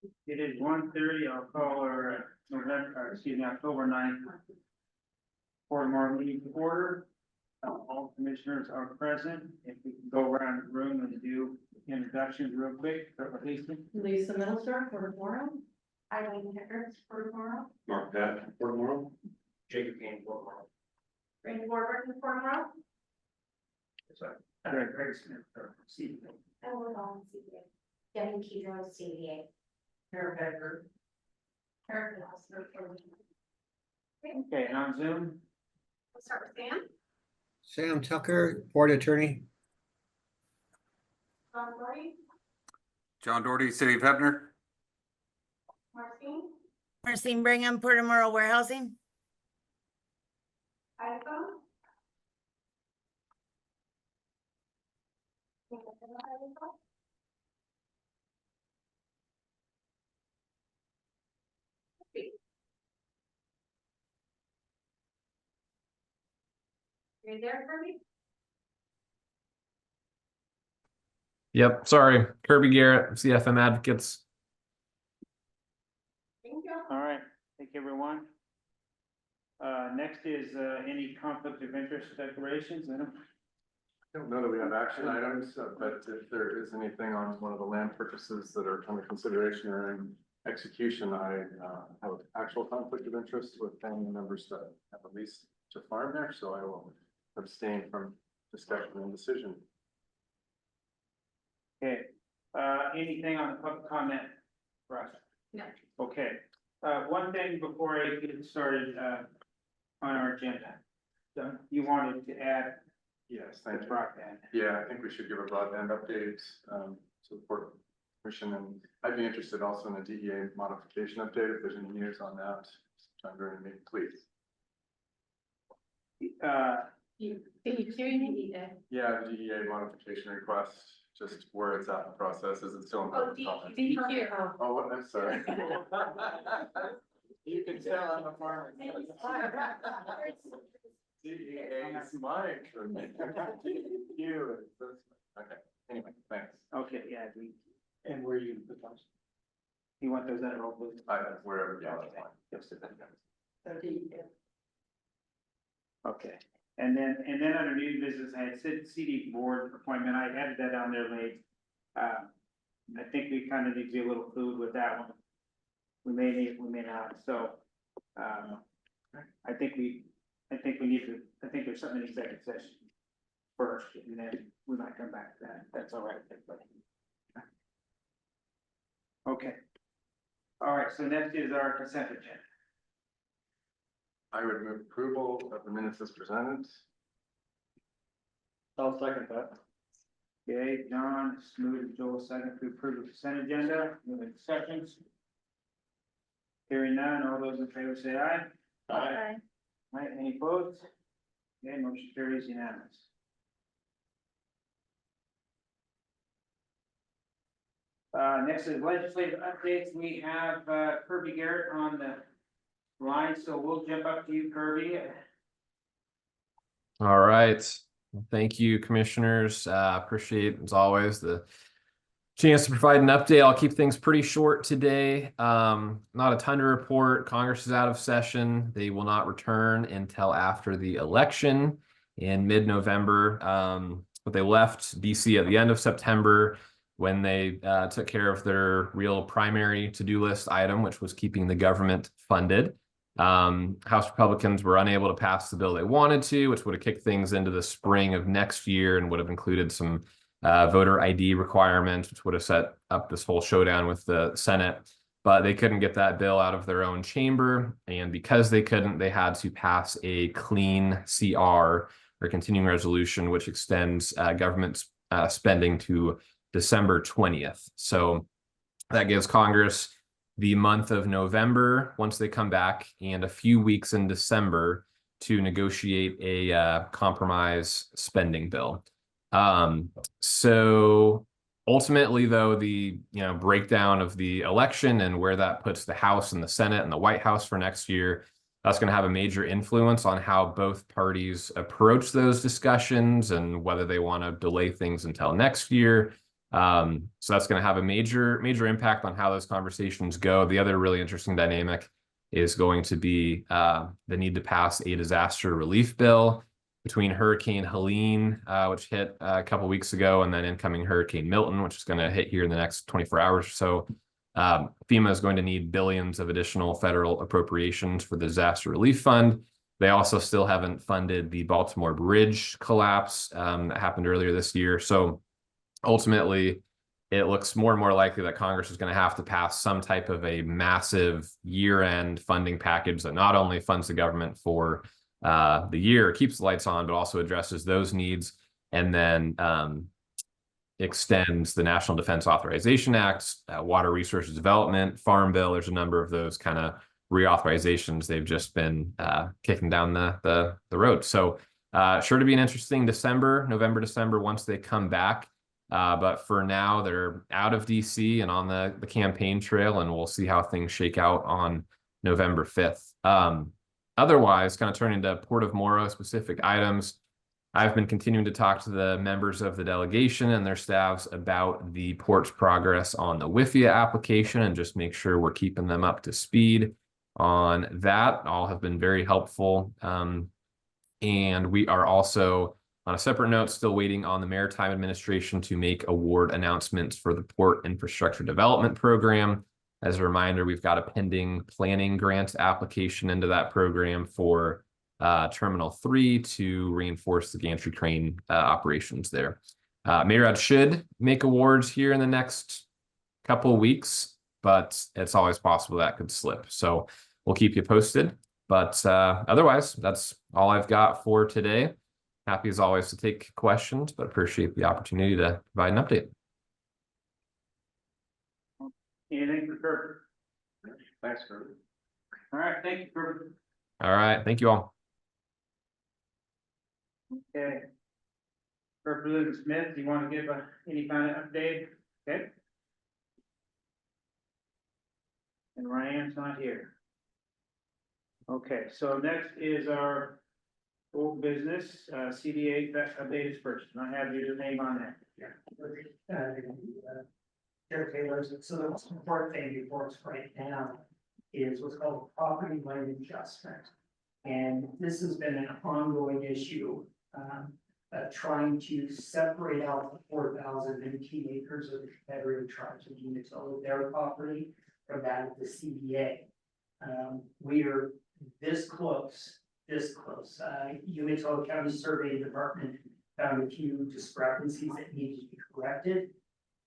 It is 1:30. I'll call our October 9th. Morrow meeting to order. All commissioners are present. If we can go around the room and do introductions real quick. Lisa Middlestar, Port of Morrow. Eileen Hickards, Port Morrow. Mark Pat, Port Morrow. Jacob Kane, Port Morrow. Randy Warburton, Port Morrow. Greg Smith, CDA. And we're on CBA. Devin Kedro, CBA. Kara Becker. Eric Nelson, Port Morrow. Okay, and on Zoom, We'll start with Sam. Sam Tucker, Board Attorney. John Dory, John Doherty, City of Hebner. Marcine, Marcine Brigham, Port of Morrow Warehousing. Idaho. You there, Kirby? Yep, sorry. Kirby Garrett, CFM Advocates. Thank you. all right, thank you, everyone. Next is any conflict of interest declarations. I Don't know that we have action items, but if there is anything on one of the land purchases that are under consideration or in execution, I have actual conflict of interest with family members that have a lease to farm there, so I will abstain from discussion and decision. Okay, anything on the public comment, Russ? No. Okay, one thing before I get started, on our agenda. You wanted to add Yes, the thank you. broadband. Yeah, I think we should give a broadband update to the Port Commission, and I'd be interested also in a DEA modification update if there's any news on that. I'm going to make, please. You DEA. Yeah, DEA modification request, just where it's at in the process. Is it still in Oh, public comment? DQ. Oh, what, I'm sorry. You can tell I'm a farmer. DEA's Mike. You. Okay, anyway, thanks. Okay, yeah, and where you put those? You want those under old business? Wherever, yeah, that's Okay. fine. Just a minute. Okay, and then under new business, I had said CD board appointment, I added that on there late. I think we kind of need to be a little fluid with that one. We may need, we may not, so, I think there's something in executive session first, and then we might come back to that, that's all right, everybody. Okay. All right, so next is our consent agenda. I would move approval of the minutes as presented. I'll second that. Okay, John, Smoot, and Joel, second to approve the consent agenda, moving discussions. Hearing none, all those in favor say aye. Aye. Aye, any opposed? Okay, motion carries unanimous. Next is legislative updates. We have Kirby Garrett on the line, so we'll jump up to you, Kirby. All right. Thank you, commissioners. Appreciate, as always, the chance to provide an update. I'll keep things pretty short today. Not a ton to report. Congress is out of session. They will not return until after the election in mid-November. But they left DC at the end of September when they took care of their real primary to-do list item, which was keeping the government funded. House Republicans were unable to pass the bill they wanted to, which would have kicked things into the spring of next year and would have included some voter ID requirements, which would have set up this whole showdown with the Senate. But they couldn't get that bill out of their own chamber. And because they couldn't, they had to pass a clean CR, or continuing resolution, which extends government spending to December 20th. So that gives Congress the month of November, once they come back, and a few weeks in December to negotiate a compromise spending bill. So ultimately, though, the breakdown of the election and where that puts the House and the Senate and the White House for next year, that's going to have a major influence on how both parties approach those discussions and whether they want to delay things until next year So that's going to have a major impact on how those conversations go. The other really interesting dynamic is going to be the need to pass a disaster relief bill between Hurricane Helene, which hit a couple weeks ago, and then incoming Hurricane Milton, which is going to hit here in the next 24 hours or so. FEMA is going to need billions of additional federal appropriations for the disaster relief fund. They also still haven't funded the Baltimore Bridge collapse that happened earlier this year. So ultimately, it looks more and more likely that Congress is going to have to pass some type of a massive year-end funding package that not only funds the government for the year, keeps the lights on, but also addresses those needs, and then extends the National Defense Authorization Act, Water Resources Development, Farm Bill. There's a number of those kind of reauthorizations they've just been kicking down the road. So sure to be an interesting November, December, once they come back. But for now, they're out of DC and on the campaign trail, and we'll see how things shake out on November 5th. Otherwise, kind of turning to Port of Morrow specific items, I've been continuing to talk to the members of the delegation and their staffs about the port's progress on the WIFIA application and just make sure we're keeping them up to speed on that. All have been very helpful. And we are also, on a separate note, still waiting on the Maritime Administration to make award announcements for the Port Infrastructure Development Program. As a reminder, we've got a pending planning grant application into that program for Terminal 3 to reinforce the gantry crane operations there. MARAD should make awards here in the next couple of weeks, but it's always possible that could slip. So we'll keep you posted. But otherwise, that's all I've got for today. Happy as always to take questions, but appreciate the opportunity to provide an update. Anything for Kurt? Thanks, Kurt. All right, thank you, Kurt. All right. Thank you all. Okay. Representative Smith, do you want to give any kind of update? Okay. And Ryan's not here. Okay, so next is our old business, CDA update is first, and I have your name on that. Chair Taylor's, so the most important thing before us right now is what's called property line adjustment. And this has been an ongoing issue, trying to separate out the 4,018 acres of the Confederate tribes of Umatilla, their property, from that of the CDA. We are this close. Umatilla County Survey Department found a few discrepancies that needed to be corrected.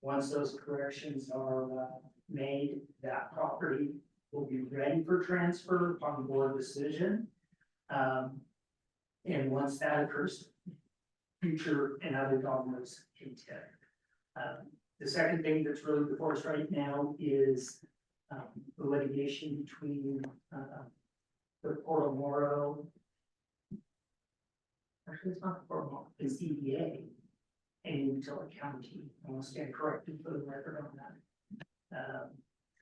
Once those corrections are made, that property will be ready for transfer upon board decision. And once that occurs, future and other governments can take. The second thing that's really before us right now is the litigation between the Port of Morrow. Actually, it's not the Port of Morrow, the CDA and Umatilla County. I want to stand corrected for the record on that.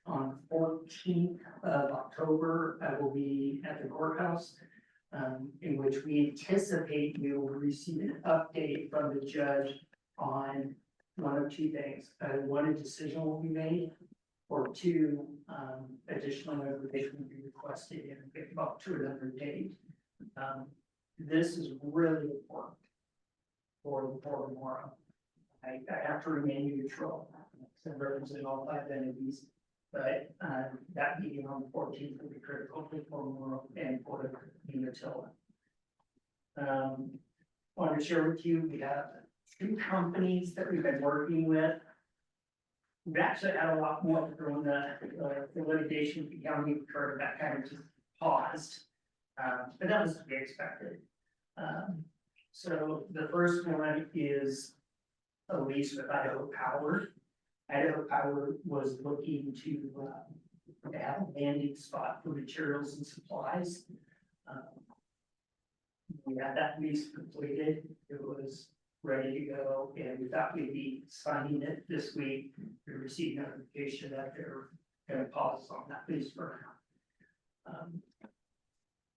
On 14th of October, I will be at the courthouse, in which we anticipate we will receive an update from the judge on one of two things. One, a decision will be made, or two, additional information will be requested and picked up to another date. This is really important for the Port of Morrow. I have to remain neutral and represent all 5 entities, but that meeting on the 14th will be critical for Port of Morrow and Port of Umatilla. Want to share with you, we have 2 companies that we've been working with. We've actually had a lot more during the litigation with the county occurred, that kind of just paused, but that was to be expected. So the first one is a lease with Idaho Power. Idaho Power was looking to have a landing spot for materials and supplies. We had that lease completed. It was ready to go, and we thought we'd be signing it this week. We received notification that they're going to pause on that lease for now.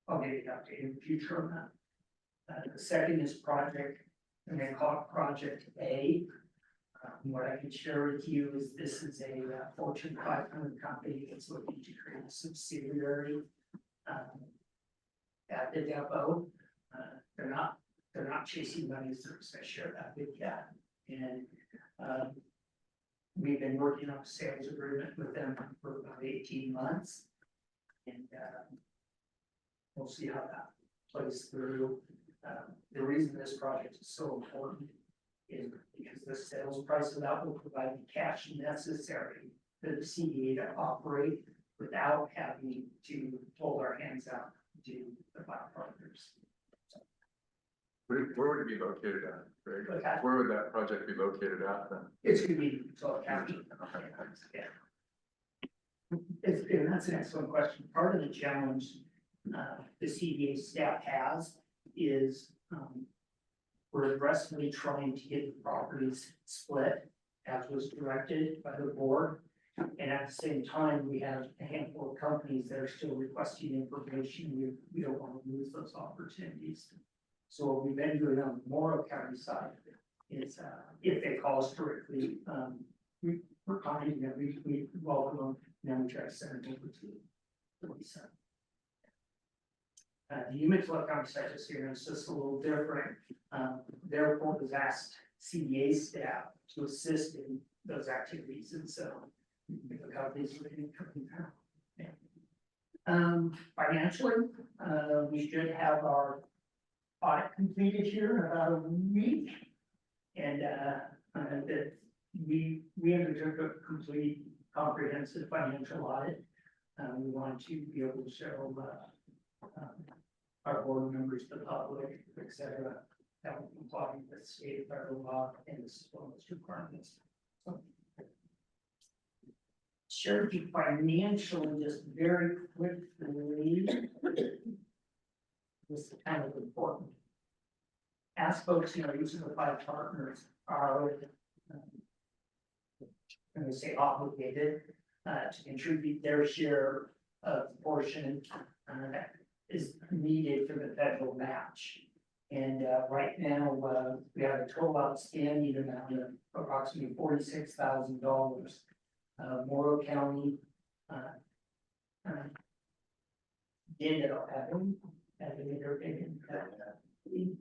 I'll give you an update in the future on that. The second is project, and they call it Project A. What I can share with you is this is a Fortune 500 company that's looking to create a subsidiary at the depot. They're not chasing money, so I share that with you. And we've been working on a sales agreement with them for about 18 months. And we'll see how that plays through. The reason this project is so important is because the sales price of that will provide the cash necessary for the CDA to operate without having to hold our hands out to the fire partners. Where would it be located at, Greg? Okay. Where would that project be located at then? It's gonna be so county. Yeah. And that's an excellent question. Part of the challenge the CDA staff has is we're aggressively trying to get the properties split as was directed by the board. And at the same time, we have a handful of companies that are still requesting information. We don't want to lose those opportunities. So what we've been doing on the Morrow County side is if they call us directly, we're contacting them, we welcome them, and then we try to send them over to Lisa. The Umatilla County site just here is just a little different. Their report was asked CDA staff to assist in those activities, and so the companies looking at financially, we should have our audit completed here in about a week. And that we undertook a complete comprehensive financial audit. We want to be able to show our board members, the public, et cetera, that will comply with state and federal law and the performance requirements. So, share the financial just very quickly. This is kind of important. As folks, each of the 5 partners are, I'm going to say obligated to contribute their share of the portion that is needed for the federal match. And right now, we have a total outstanding amount of approximately $46,000. Morrow County did have their opinion.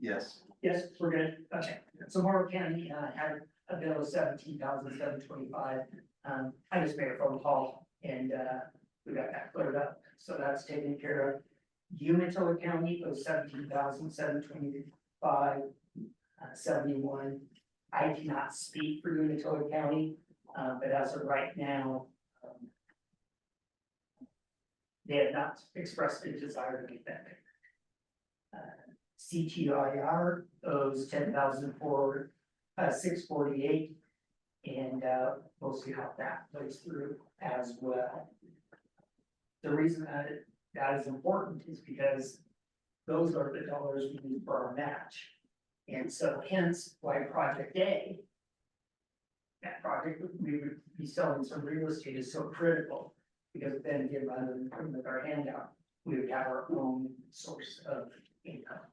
Yes. Yes, we're good. Okay, so Morrow County had a bill of $17,725. I just made a phone call and we got that cleared up, so that's taken care of. Umatilla County was $17,725, 71. I cannot speak for Umatilla County, but as of right now, they have not expressed a desire to make that payment. CTIR owes $10,648, and we'll see how that plays through as well. The reason that is important is because those are the dollars we need for our match. And so hence why Project A, that project we would be selling some real estate is so critical, because then again, rather than putting with our handout, we would have our own source of income.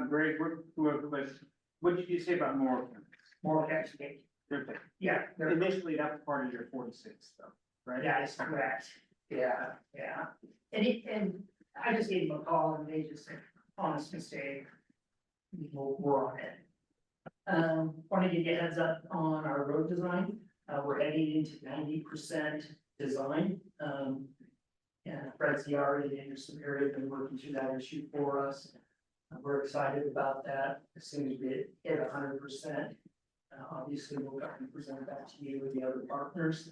Greg, what did you say about Morrow? More actually, yeah, Initially, that was part of your 46 though, right? that is correct. Yeah. And I just gave them a call and they just said, honest mistake. We're on it. Want to give you a heads up on our road design. We're heading into 90% design. Fred Ziari and Anderson area have been working through that issue for us. We're excited about that. As soon as we hit 100%, obviously we'll go and present that to you with the other partners.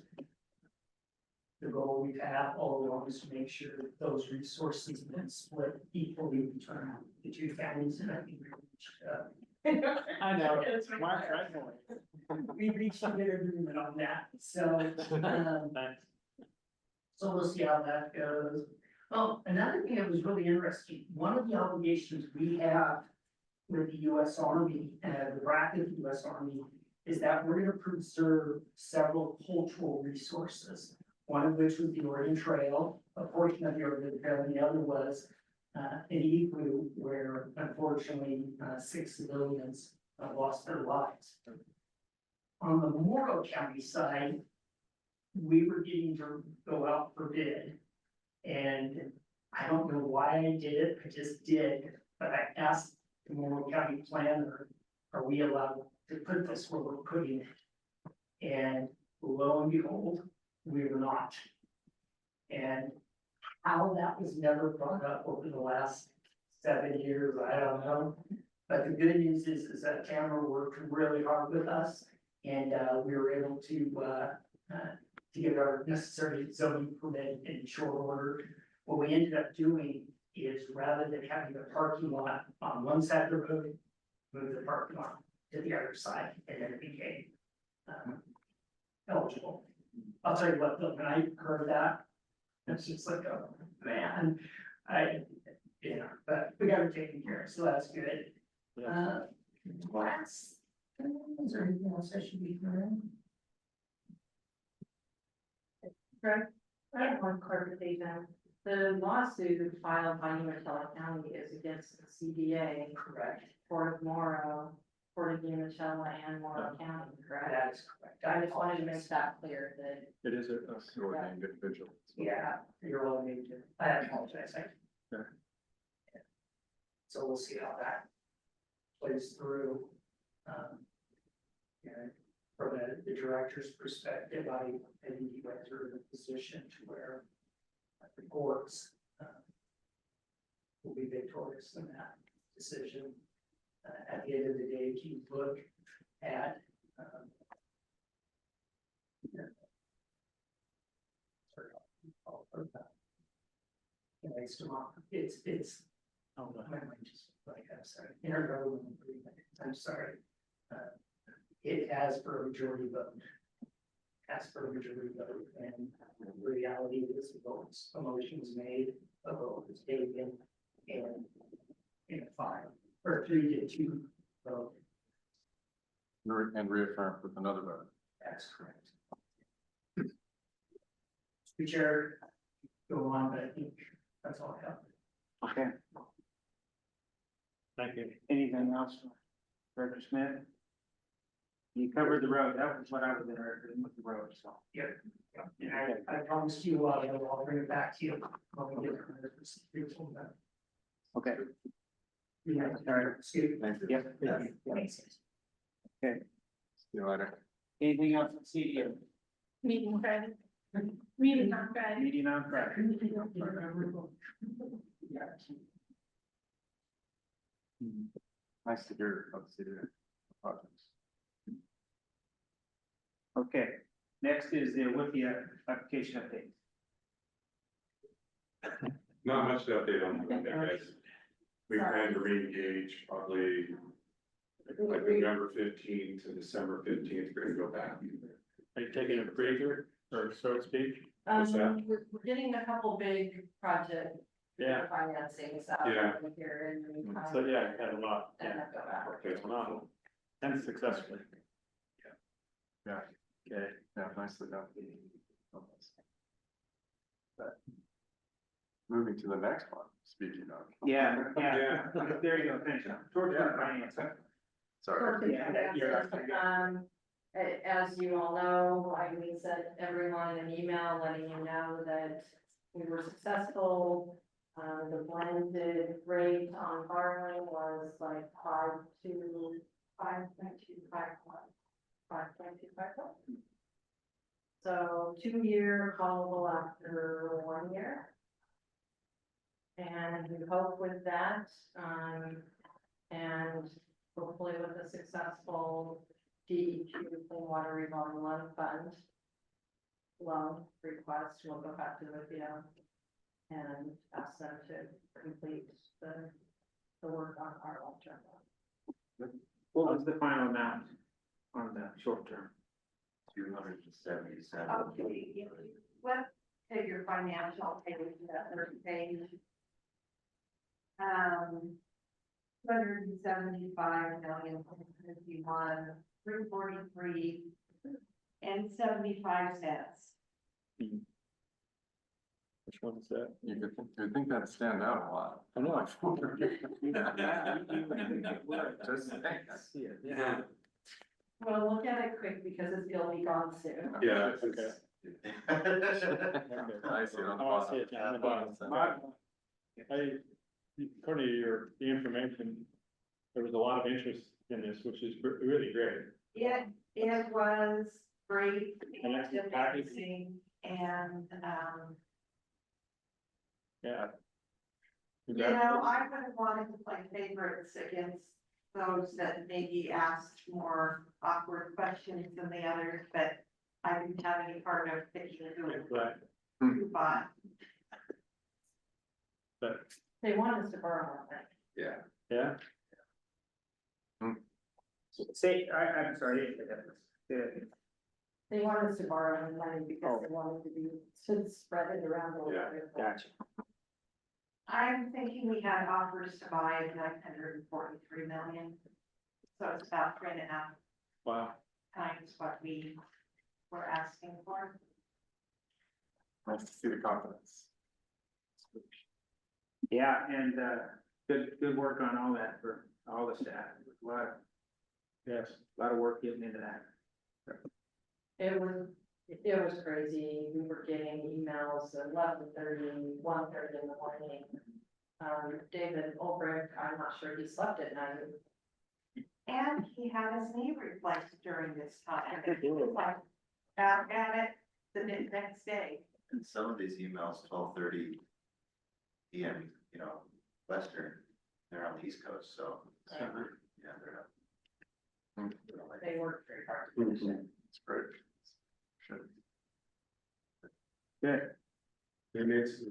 The goal we've had all along is to make sure that those resources have been split equally between the 2 counties, and I think we reached. I know. That's right. Mark, right point. We reached a good agreement on that, so. So we'll see how that goes. Well, another thing that was really interesting, one of the obligations we have with the US Army, the bracket of the US Army, is that we're gonna preserve several cultural resources. One of which was the Oregon Trail, a portion of the Oregon Trail, and the other was an igloo where unfortunately 6 civilians lost their lives. On the Morrow County side, we were getting to go out for bid. And I don't know why I did it, I just did, but I asked the Morrow County planner, are we allowed to put this where we're putting it? And lo and behold, we were not. And how that was never brought up over the last 7 years, I don't know. But the good news is that Tamara worked really hard with us, and we were able to get our necessary zoning permit in short order. What we ended up doing is, rather than having the parking lot on one side of the road, move the parking lot to the other side, and then it became eligible. I'll tell you what, though, when I heard that, it's just like, oh, man, but we got it taken care of, so that's good. Last, is there anything else I should be doing? Greg, I have one clarification. The lawsuit filed by Umatilla County is against the CDA, Correct. Port of Morrow, Port of Umatilla, and Morrow County, correct? That is correct. I just wanted to make that clear that It is a sort of individual. Yeah, you're all need to, I apologize, Sure. So we'll see how that plays through. And from the director's perspective, I think you guys are in a position to where the courts will be victorious in that decision. At the end of the day, if you look at it's oh, my mind just like I'm sorry, intergovernmental agreement. I'm sorry. It has for a majority vote. As for a majority vote, and the reality is votes, a motion was made, a vote was taken, and in a 3-2 vote. And reaffirmed with another vote. That's correct. Mr. Chair, go on, but I think that's all I have. Okay. Thank you. Anything else, Director Smith? You covered the road, that was what I was interested in with the road, so. And I promised you, I'll bring it back to you. When we get to Okay. Yeah, All right. Steve. Thank you. Yep. Makes sense. Okay. See you later. Anything else on CDM? meeting Friday. Meeting on Friday. Meeting on Friday. Nice to hear about the city projects. Okay, next is the WIFIA application update. Not much to update on that, guys. We plan to re-engage probably like November 15th to December 15th, we're gonna go back. Are you taking a breather, or so to speak? What's that? We're getting a couple big project Yeah. financings out Yeah. here in the meantime. So, yeah, had a lot, And yeah, then go back. Okay, phenomenal, and successfully. Yeah, Okay, yeah, nicely done. Moving to the next one, speaking of. Yeah, Yeah. there you go, finish up. Short-term financing. Sorry. As you all know, we sent everyone an email letting you know that we were successful. The blended rate on borrowing was like 5.251. So 2-year callable after 1 year. And we hope with that, and hopefully with a successful DEQ Clean Water Revolving Loan Fund loan request, we'll go back to WIFIA and ask them to complete the work on our long-term loan. What was the final amount on the short term? 277. Okay, what is your financial page, that third page? 275,343.75 cents. Which one is that? You'd think that'd stand out a lot. I know. Just saying. See it, yeah. Well, look at it quick because it'll be gone soon. Yeah. Okay. I see it on the I want to see bottom. it on the bottom. According to the information, there was a lot of interest in this, which is really great. It was great. And that's the package? And, Yeah. you know, I would have wanted to play favorites against those that maybe asked more awkward questions than the others, but I didn't have any part of picking Right, who bought. but, They want us to borrow it. Yeah. yeah, Say, I'm sorry, I didn't get that. Yeah. They wanted us to borrow the money because they wanted to spread it around a little bit. Gotcha. I'm thinking we had offers to buy 943 million. So it's about 3.5 wow. times what we were asking for. Nice to see the confidence. Yeah, and, good work on all that for all the staff. A Yes. lot of work getting into that. It was crazy. We were getting emails at 11:30, 1:30 in the morning. David Ulbrich, I'm not sure he slept at night. And he had his knee replaced during this time. It was like, back at it the next day. And some of these emails, 12:30 PM, you know, Western, they're on the East Coast, so. Yeah, they're up. They worked very hard to finish it. It's great. Should. Good. Maybe it's.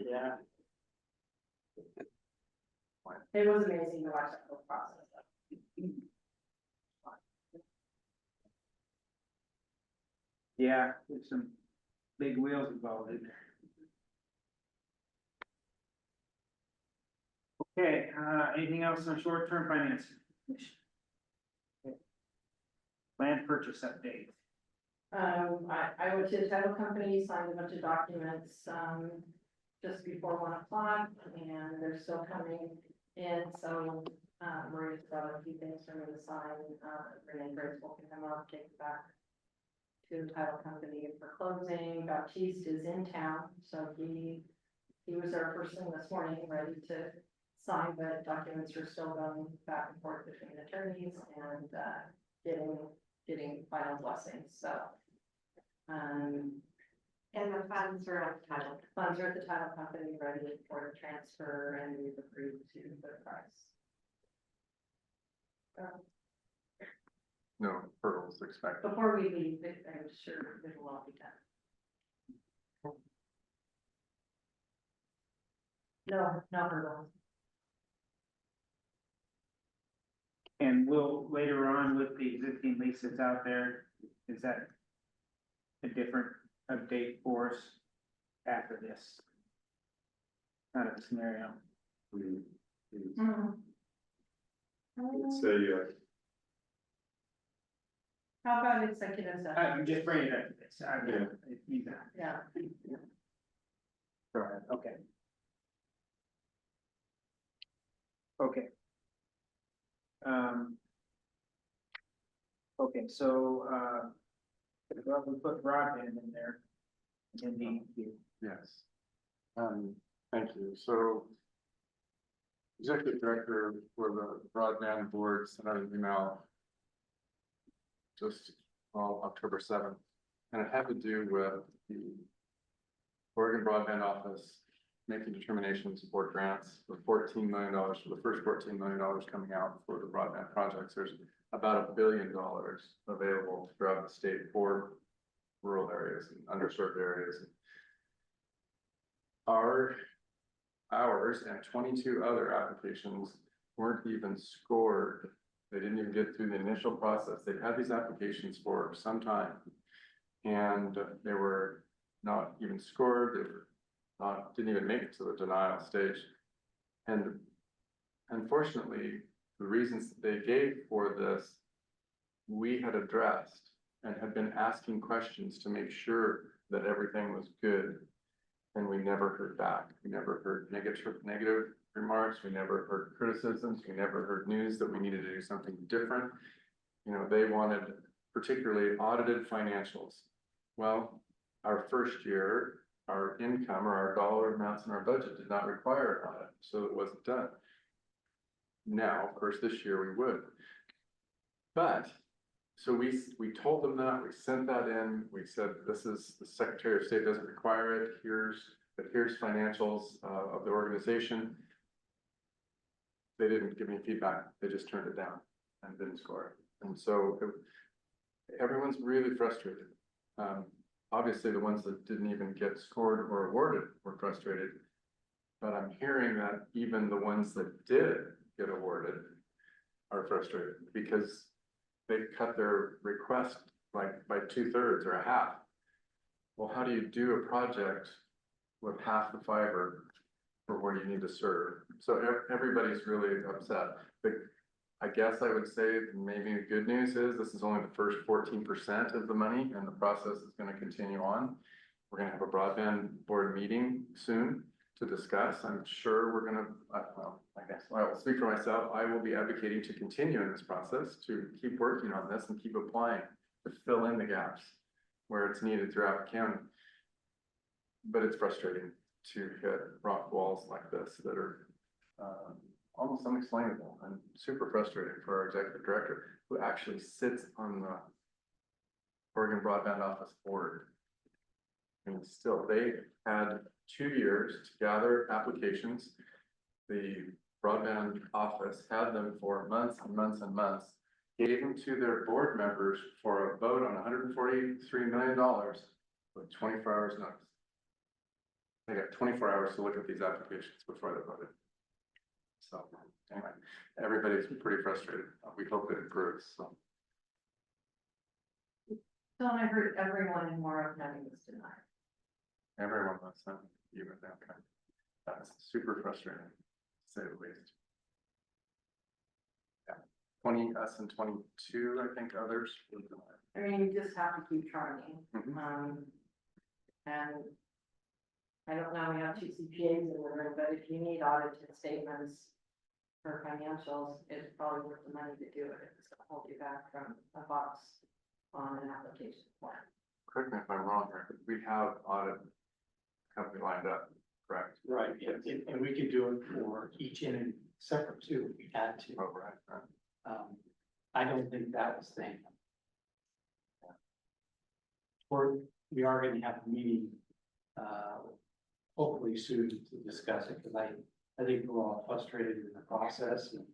Yeah. It was amazing to watch that whole process. Yeah, there's some big wheels involved in there. Okay, anything else on short-term financing? Land purchase update. I went to the title company, signed a bunch of documents, just before 1 o'clock, and they're still coming in, so, Maria's got a few things for me to sign, Renee Graceful can come up, take it back to the title company for closing. Baptiste is in town, so he was there first thing this morning, ready to sign, but documents are still going back and forth between attorneys and, getting final blessings, so. And the funds are at the title. Funds are at the title company, ready for the transfer, and we've agreed to the price. No hurdles expected. Before we leave, I'm sure it'll all be done. No, not hurdles. And we'll, later on with the existing leases out there, is that a different update for us after this kind of scenario? Let's say, How about executive session? I'm just bringing it up. Yeah. You got it. Yeah. Go ahead, okay. Okay. Okay, so, well, we put broadband in there. And then Yes. Thank you. So Executive Director for the Broadband Board sent out an email just, October 7th, and it had to do with the Oregon Broadband Office making determinations for grants for $14 million, for the first $14 million coming out for the broadband projects. There's about $1 billion available throughout the state for rural areas and underserved areas. Ours and 22 other applications weren't even scored. They didn't even get through the initial process. They've had these applications for some time, and they were not even scored. They were not, didn't even make it to the denial stage. And unfortunately, the reasons that they gave for this, we had addressed and had been asking questions to make sure that everything was good. And we never heard back. We never heard negative remarks. We never heard criticisms. We never heard news that we needed to do something different. You know, they wanted particularly audited financials. Well, our first year, our income or our dollar amounts in our budget did not require an audit, so it wasn't done. Now, of course, this year we would. But, so we told them that, we sent that in, we said, this is, the Secretary of State doesn't require it, here's financials of the organization. They didn't give me feedback, they just turned it down and didn't score it. And so everyone's really frustrated. Obviously, the ones that didn't even get scored or awarded were frustrated. But I'm hearing that even the ones that did get awarded are frustrated because they cut their request like by 2/3 or a half. Well, how do you do a project with half the fiber for where you need to serve? So everybody's really upset. But I guess I would say maybe the good news is this is only the first 14% of the money, and the process is going to continue on. We're going to have a broadband board meeting soon to discuss. I'm sure we're going to, well, I guess I will speak for myself. I will be advocating to continue in this process, to keep working on this and keep applying to fill in the gaps where it's needed throughout the county. But it's frustrating to hit rock walls like this that are almost unexplainable and super frustrating for our executive director, who actually sits on the Oregon Broadband Office board. And still, they had 2 years to gather applications. The broadband office had them for months and months and months, gave them to their board members for a vote on $143 million with 24 hours notice. They got 24 hours to look at these applications before they voted. So anyway, everybody's pretty frustrated. We hope it improves, so. So I heard everyone in Morrow County was denied. Everyone wants them, even now, okay. That's super frustrating, to say the least. Yeah, 20 us and 22, I think others. I mean, you just have to keep trying. Mhm. And I don't know, we have 2 CPAs in the room, but if you need audited statements for financials, it's probably worth the money to do it. It's gonna hold you back from a box on an application form. Correct me if I'm wrong, Rick, but we have audit company lined up, correct? Right, yeah, and we could do it for each entity separate too, if we had to. Oh, right. I don't think that was the thing. We are gonna have a meeting, hopefully soon to discuss it, because I think we're all frustrated in the process and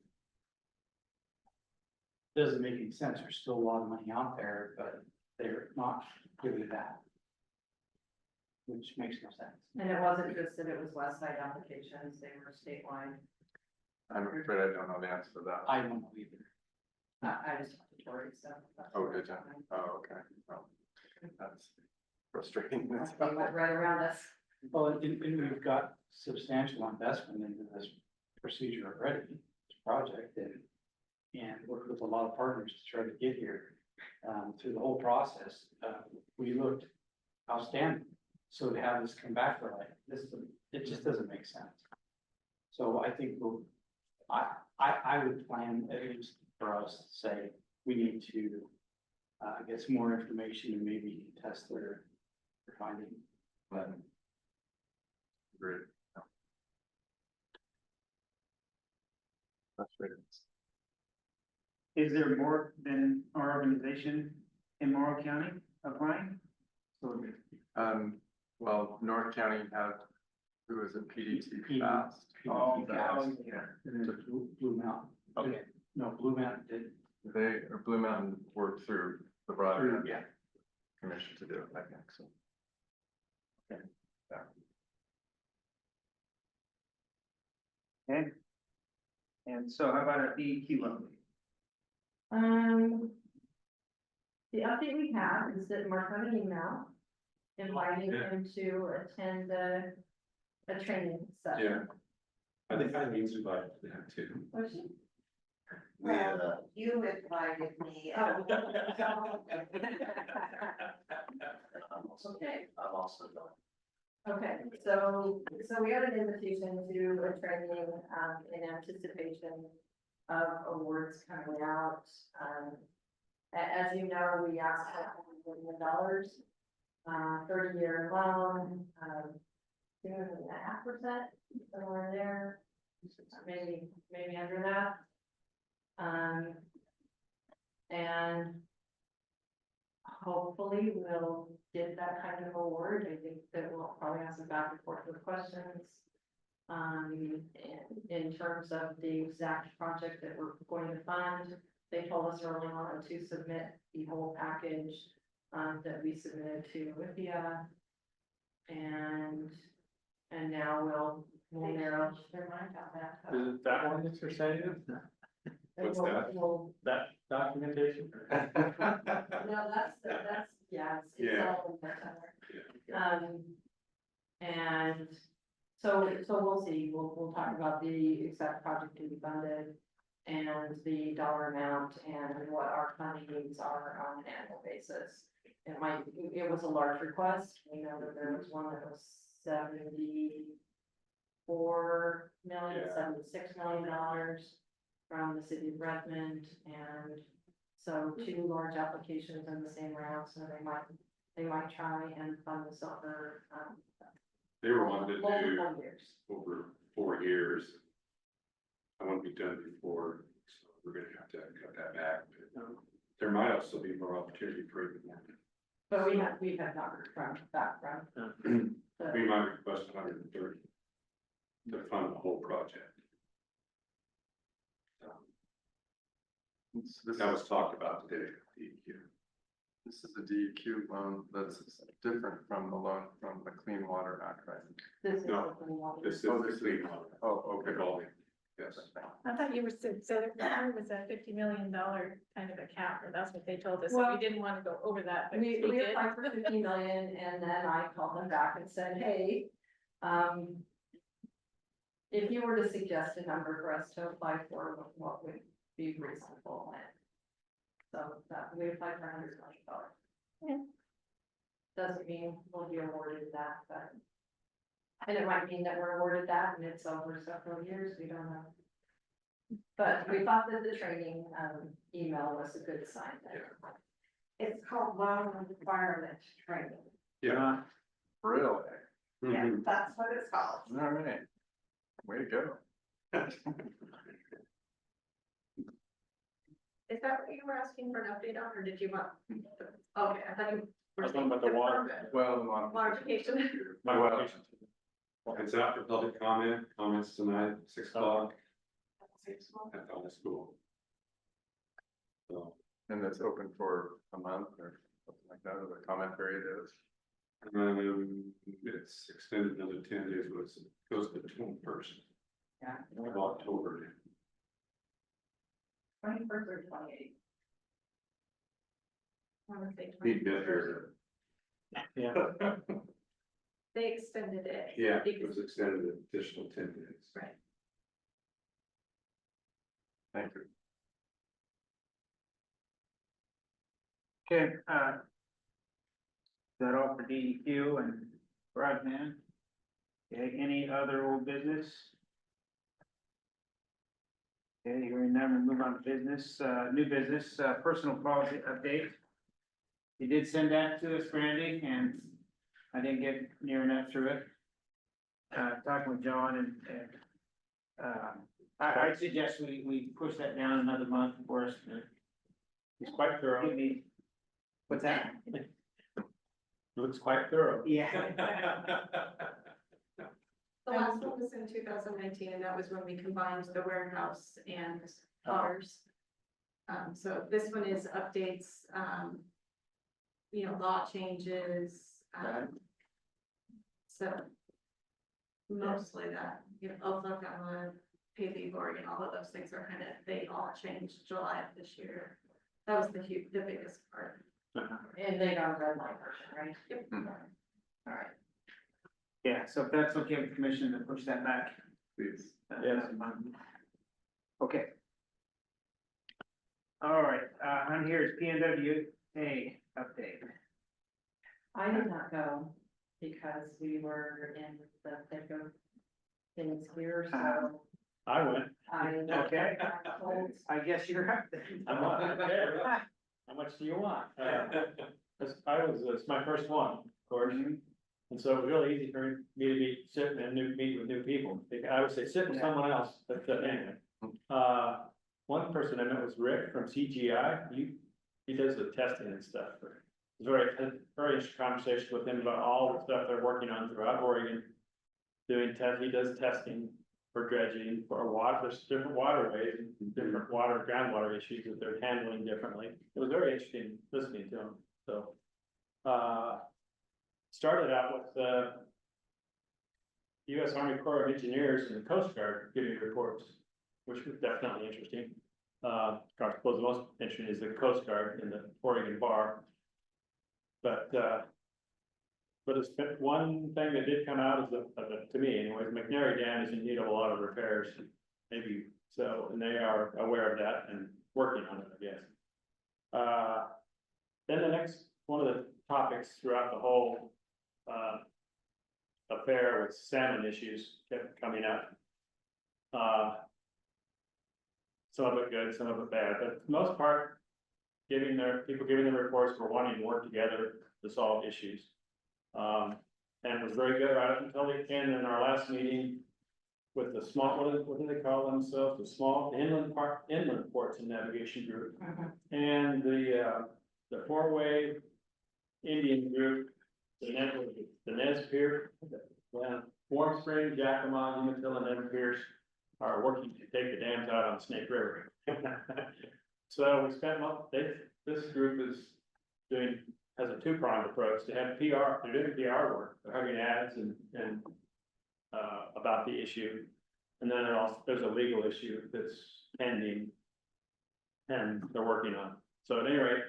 doesn't make any sense. There's still a lot of money out there, but they're not giving it back, which makes no sense. And it wasn't just that it was West Side applications, they were statewide. I'm afraid I don't know the answer to that. I don't know either. I just talked to Tori, so. that's Oh, what did you? I'm saying. Oh, okay. Oh, that's frustrating. They went right around us. Well, and we've got substantial investment into this procedure already, this project, and worked with a lot of partners to try to get here. Through the whole process, we looked outstanding. So to have this come back for like this, it just doesn't make sense. So I think I would plan at least for us to say we need to get some more information and maybe test their finding. But Great. Frustrating. Is there more than our organization in Morrow County applying? Well, North County had, who was it, PDT Fast? Oh, Fast. yeah. Blue Mountain. Okay. No, Blue Mountain did. Blue Mountain worked through the broadband Yeah. commission to do it, I think, so. Okay. Yeah. Okay. And so how about our DEQ update? The update we have is that Mark got an email inviting him to attend a training session. I think I need to invite that too. Was she? We, You invited me. Okay. I'm also going. Okay, so we had an invitation to a training, in anticipation of awards coming out. As you know, we asked for $1 million, 30-year loan, 2.5%, somewhere in there, maybe under that. And hopefully we'll get that kind of award. I think that we'll probably have some back and forth with questions. In terms of the exact project that we're going to fund, they told us early on to submit the whole package that we submitted to Withia. And now we'll narrow their mind on that. Is it that one that you're saying? What's that? That documentation? No, that's, yeah, it's Yeah. all in there somewhere. And so we'll see, we'll talk about the exact project to be funded and the dollar amount and what our funding needs are on an annual basis. It was a large request. We know that there was one that was $74 million, Yeah. $76 million from the city of Redmond, and so 2 large applications in the same round, so they might try and fund this over, They were wanting to do multiple years. over 4 years. I want to be done before, so we're gonna have to cut that back. But, there might also be more opportunity for even more. But we've had not heard back from. We might request 130 to fund the whole project. So, that was talked about today at DEQ. This is a DEQ loan that's different from the loan from the Clean Water Act, right? This is No, the one. This is Oh, the this clean is- water. Oh, okay. Revolving, yes. I thought you were, so that was a $50 million kind of account, or that's what they told us, Well, we didn't want to go over that, but We we did. applied for 50 million, and then I called them back and said, hey, if you were to suggest a number for us to apply for, what would be reasonable? So that we applied for $100 million. Doesn't mean we'll be awarded that, but, and it might mean that we're awarded that and it's over several years, we don't know. But we thought that the training, email was a good sign there. It's called loan requirement training. Yeah. Really? Yeah, Mhm. that's what it's called. All right. Way to go. Is that what you were asking for an update on, or did you want? Okay, I thought you I were was talking saying. about the water. confirm it. Well, the modification. Modification. My Well, location. It's after public comments tonight, 6 o'clock at the high school. So, And it's open for a month or something like that, or the comment period is. it's extended another 10 days, but it goes to the 21st Yeah. of October. 21st or 28th. I would say Be 21st. better. Yeah. They extended it. Yeah, it was extended an additional 10 days. Right. Thank you. Okay, is that all for DEQ and broadband? Okay, any other old business? Okay, hearing none, we'll move on to business, new business, personal policy update. You did send that to us, Brandy, and I didn't get near enough through it. Talking with John I suggest we push that down another month for us to. It's quite thorough. Give me. What's that? It looks quite thorough. Yeah. The last one was in 2019, and that was when we combined the warehouse and ours. So this one is updates, law changes, so mostly that, also got pay the Oregon, all of those things are kind of, they all changed July of this year. That was the biggest part. And they got a red line version, right? Yep. All right. Yeah, so if that's okay with the commission to push that back. Please. Yes. Okay. All right, on here is PNWA update. I did not go because we were in the thick of things here, so I went. I. Okay. I told- I guess you're up then. I'm not, okay, how much do you want? It's my first one, of course. And so it was really easy for me to be sitting and meet with new people. I would say sit with someone else, but anyway. One person I met was Rick from CGI. He does the testing and stuff. It was had a very interesting conversation with him about all the stuff they're working on throughout Oregon. He does testing for dredging, for water, there's different waterways and different groundwater issues that they're handling differently. It was very interesting listening to him, so. Started out with the U.S. Army Corps of Engineers and the Coast Guard giving reports, which was definitely interesting. I suppose the most interesting is the Coast Guard in the Oregon Bar. But it's been one thing that did come out is to me anyways, McNary Dam is in need of a lot of repairs, maybe so, and they are aware of that and working on it, I guess. Then the next one of the topics throughout the whole affair with salmon issues kept coming up. Some of it good, some of it bad, but for the most part, giving their reports for wanting to work together to solve issues. And it was very good right up until the end in our last meeting with the small, what do they call themselves? The small inland ports and navigation group. And the four-way Indian group, the Nez Perce, Warm Spring, Yakima, Umatilla, and Nez Perce are working to take the dams out on Snake River. So we spent, this group has a two-pronged approach. They have PR, they're doing PR work, they're having ads and about the issue. And then there's a legal issue that's pending and they're working on. So at any rate,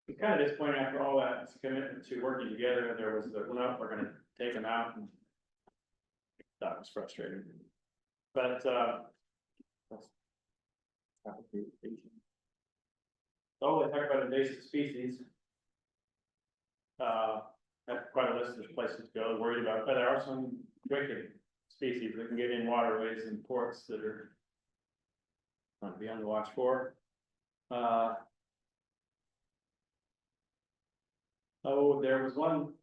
it's kind of disappointing after all that, it's a commitment to working together. There was no, we're gonna take them out, and that was frustrating. But they talk about invasive species. That's quite a list of places to go, worried about, but there are some wicked species that can get in waterways and ports that are going to be on the watch for. There was one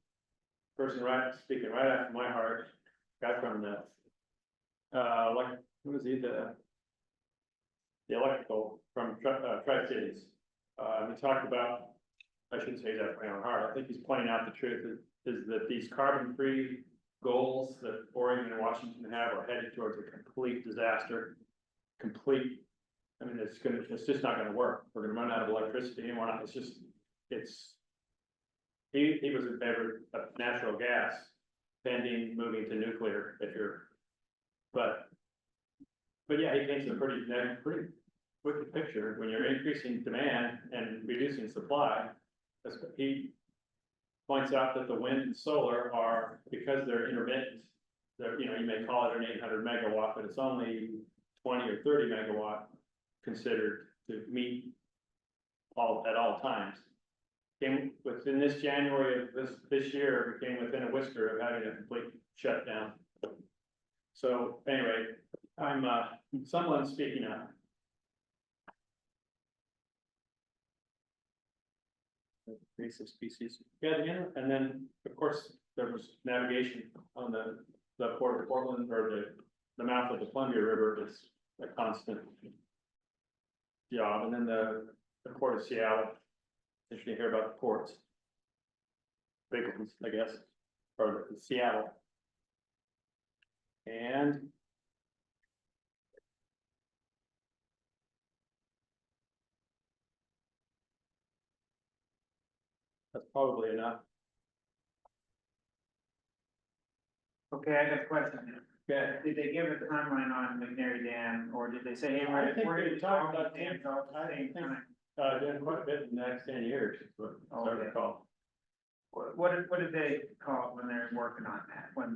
person speaking right after my heart, guy from the what is he, the electrical from Tri-Cities. We talked about, I shouldn't say that right on heart, I think he's pointing out the truth is that these carbon-free goals that Oregon and Washington have are headed towards a complete disaster. I mean, it's just not gonna work. We're gonna run out of electricity and we're not, he was in favor of natural gas pending moving to nuclear but yeah, he paints a pretty wicked picture when you're increasing demand and reducing supply. He points out that the wind and solar are, because they're intermittent, you may call it an 800 megawatt, but it's only 20 or 30 megawatt considered to meet at all times. Came within this January of this year, became within a whisker of having a complete shutdown. So anyway, I'm someone speaking up. Invasive species. Yeah, and then of course there was navigation on the port of Portland, or the mouth of the Columbia River is a constant job, and then the port of Seattle. If you hear about the ports, big ones, I guess, or Seattle, and that's probably enough. Okay, I got a question. Okay. Did they give a timeline on McNary Dam, or did they say, hey, I think we're they gonna talked talk about about dams all at the same time? Doing quite a bit in the next 10 years, but I Okay. recall. What did they call it when they're working on that, when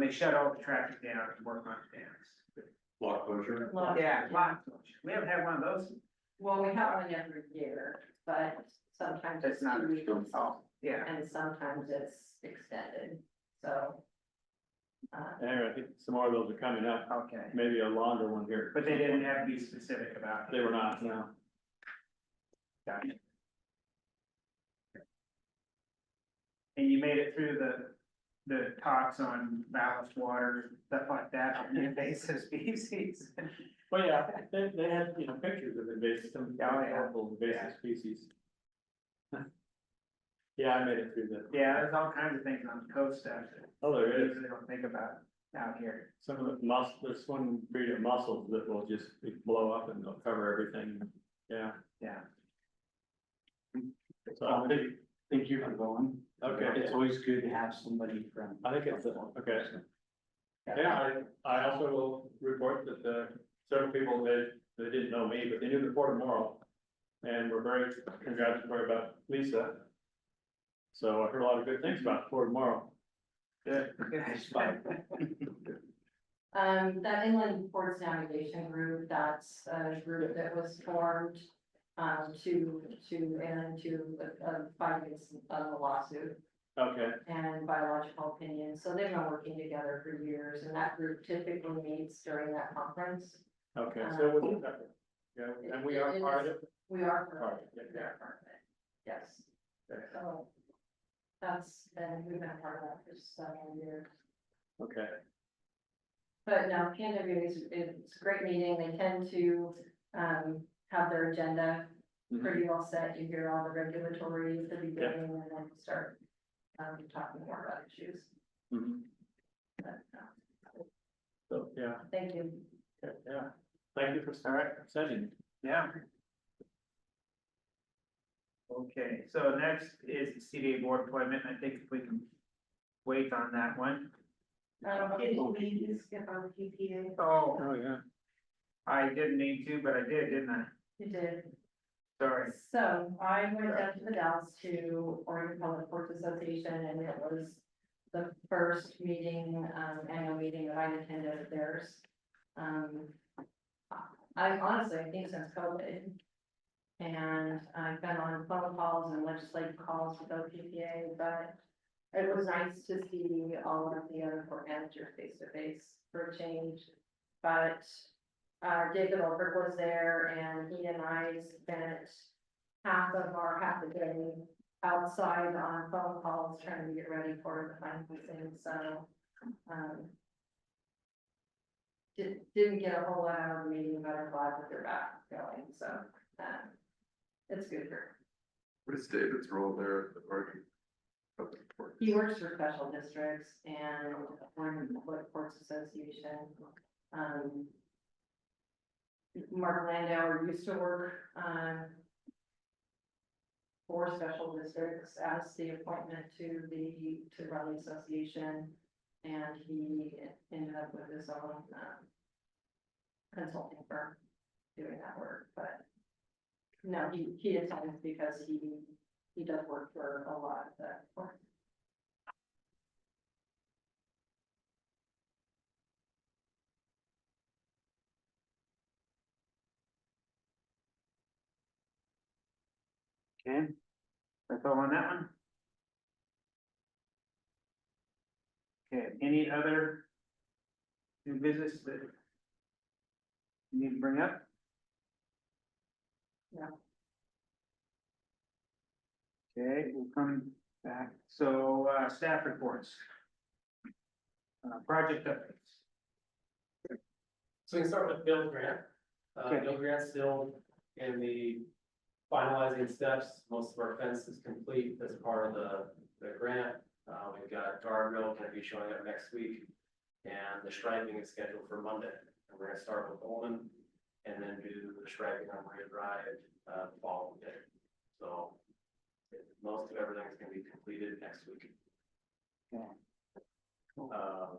they shut all the traffic down and work on dams? Block closure. Yeah, lot closure. We haven't had one of those. Well, we have one every year, but sometimes it's It's not, 2 weeks. oh, yeah. And sometimes it's extended, so. Anyway, I think some more of those are coming up, Okay, maybe a longer one here. but they didn't have to be specific about it. They were not, no. Gotcha. And you made it through the talks on ballast water, stuff like that, on the invasive species. Well, yeah, they had, you know, pictures of invasive, some Oh, yeah. powerful invasive species. Yeah, I made it through the. Yeah, there's all kinds of things on the coast stuff that Oh, there we is. usually don't think about out here. Some of the there's one breed of mussels that will just blow up and they'll cover everything. Yeah. Yeah. So Thank you for going. Okay. It's always good to have somebody from. I think it's, okay. Yeah, I also will report that, several people that didn't know me, but they knew the Port of Morrow. And were very congratulatory about Lisa. So I heard a lot of good things about the Port of Morrow. Good. That inland ports navigation group, that's a group that was formed, to fight against a lawsuit Okay, and biological opinion. So they've been working together for years, and that group typically meets during that conference. okay, so we'll, yeah, and we are part of it. We are part of Part it. of it, We are part of it. Yes. Okay. So we've been part of that for several years. Okay, But no, PNW is, it's a great meeting. They tend to, have their agenda pretty well set. You hear all the regulatory at the beginning and then start, talking more about issues. mhm. But, So, yeah, thank you. okay, yeah, thank you for sending. Yeah. Okay, so next is the CDA board appointment. I think if we can wait on that one. Did you skip on PPA? Oh, Oh, yeah. I didn't need to, but I did, didn't I? You did. Sorry. So I went down to the Dallas to Oregon Public Works Association, and it was the first meeting, annual meeting that I attended of theirs. I honestly, I think since COVID. And I've been on phone calls and legislative calls with OPPA, but it was nice to see all of the other court managers face to face for a change. But David Olbert was there, and he and I spent half the day outside on phone calls trying to get ready for the financing, so. Didn't get a whole lot out of the meeting, but I'm glad that they're back going, so, it's good for. What is David's role there at the Oregon Public Works? He works for special districts and Oregon Public Works Association. Mark Landauer used to work, for special districts as the appointment to run the association. And he ended up with his own, consulting firm doing that work, but no, he attends because he does work for a lot of the. Okay, that's all on that one. Okay, any other new business that you need to bring up? No. Okay, we'll come back. So, staff reports. Project updates. So we can start with Bill Grant. Okay. Bill Grant's still in the finalizing steps. Most of our fence is complete as part of the grant. We've got guardrail going to be showing up next week. And the striping is scheduled for Monday. And we're gonna start with Olin and then do the striping on Maria Drive, the following day. So most of everything is gonna be completed next week. Okay. Um,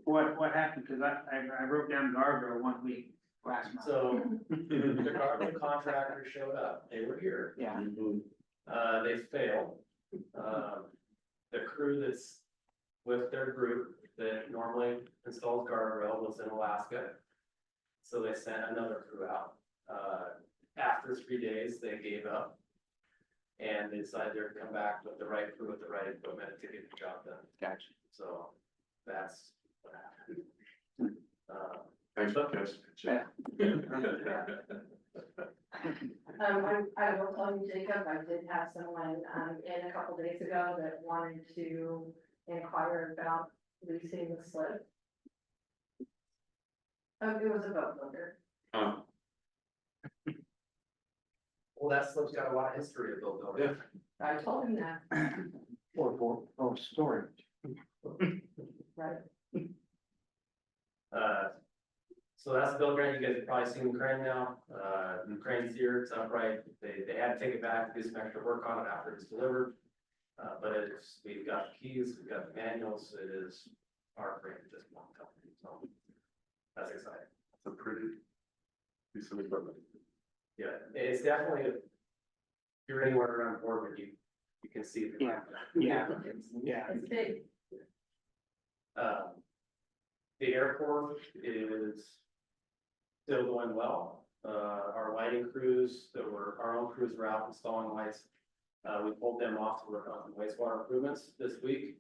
What happened? Cause I wrote down guardrail 1 week last month. So the guardrail contractor showed up. They were here. Yeah. They failed. The crew that's with their group that normally installs guardrail was in Alaska. So they sent another crew out. After 3 days, they gave up. And they decided they're gonna come back with the right crew, with the right equipment to get the job done. Gotcha. So that's what happened. Thanks for this. I will tell you, Jacob, I did have someone, in a couple days ago that wanted to inquire about leasing the slip. It was a boat builder. Well, that slip's got a lot of history of build building. I told him that, Or storage. right? So that's the build grant. You guys have probably seen the crane now. The crane's here, it's upright. They had to take it back, do some extra work on it after it's delivered. But it's, we've got the keys, we've got the manuals. It is our crane at this point in time. So that's exciting. It's a pretty piece of equipment. Yeah, it's definitely, if you're anywhere around Boardman, you can see it. Yeah. Yeah. It's big. The airport is still going well. Our lighting crews, our own crews were out installing lights. We pulled them off to work on some wastewater improvements this week.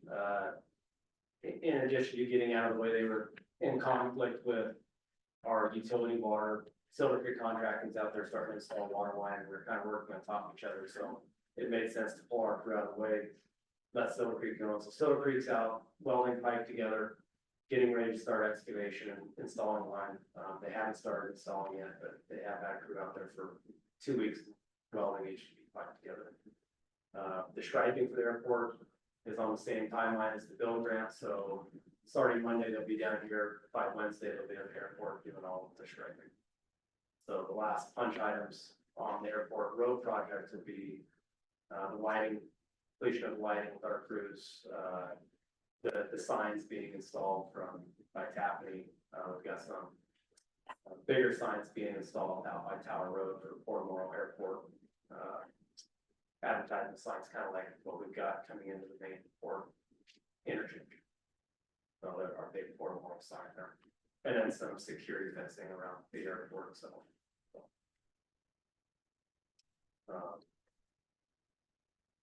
In addition to getting out of the way, they were in conflict with our utility water. Silver Creek Contracting's out there starting to install water line. We're kind of working on top of each other, so it made sense to pull our crew out of the way. Let Silver Creek go. So Silver Creek's out welding pipe together, getting ready to start excavation and installing line. They haven't started installing yet, but they have had crew out there for 2 weeks welding HDPE pipe together. The striping for the airport is on the same timeline as the build grant, so starting Monday, they'll be down here. By Wednesday, they'll be at the airport doing all of the striping. So the last punch items on the airport road project will be the lighting, completion of lighting with our crews, the signs being installed by Tapney. We've got some bigger signs being installed out by Tower Road for Morrow Airport. Advertising signs, kind of like what we've got coming into the main port interchange. So there are big Morrow sign there, and then some security fencing around the airport itself.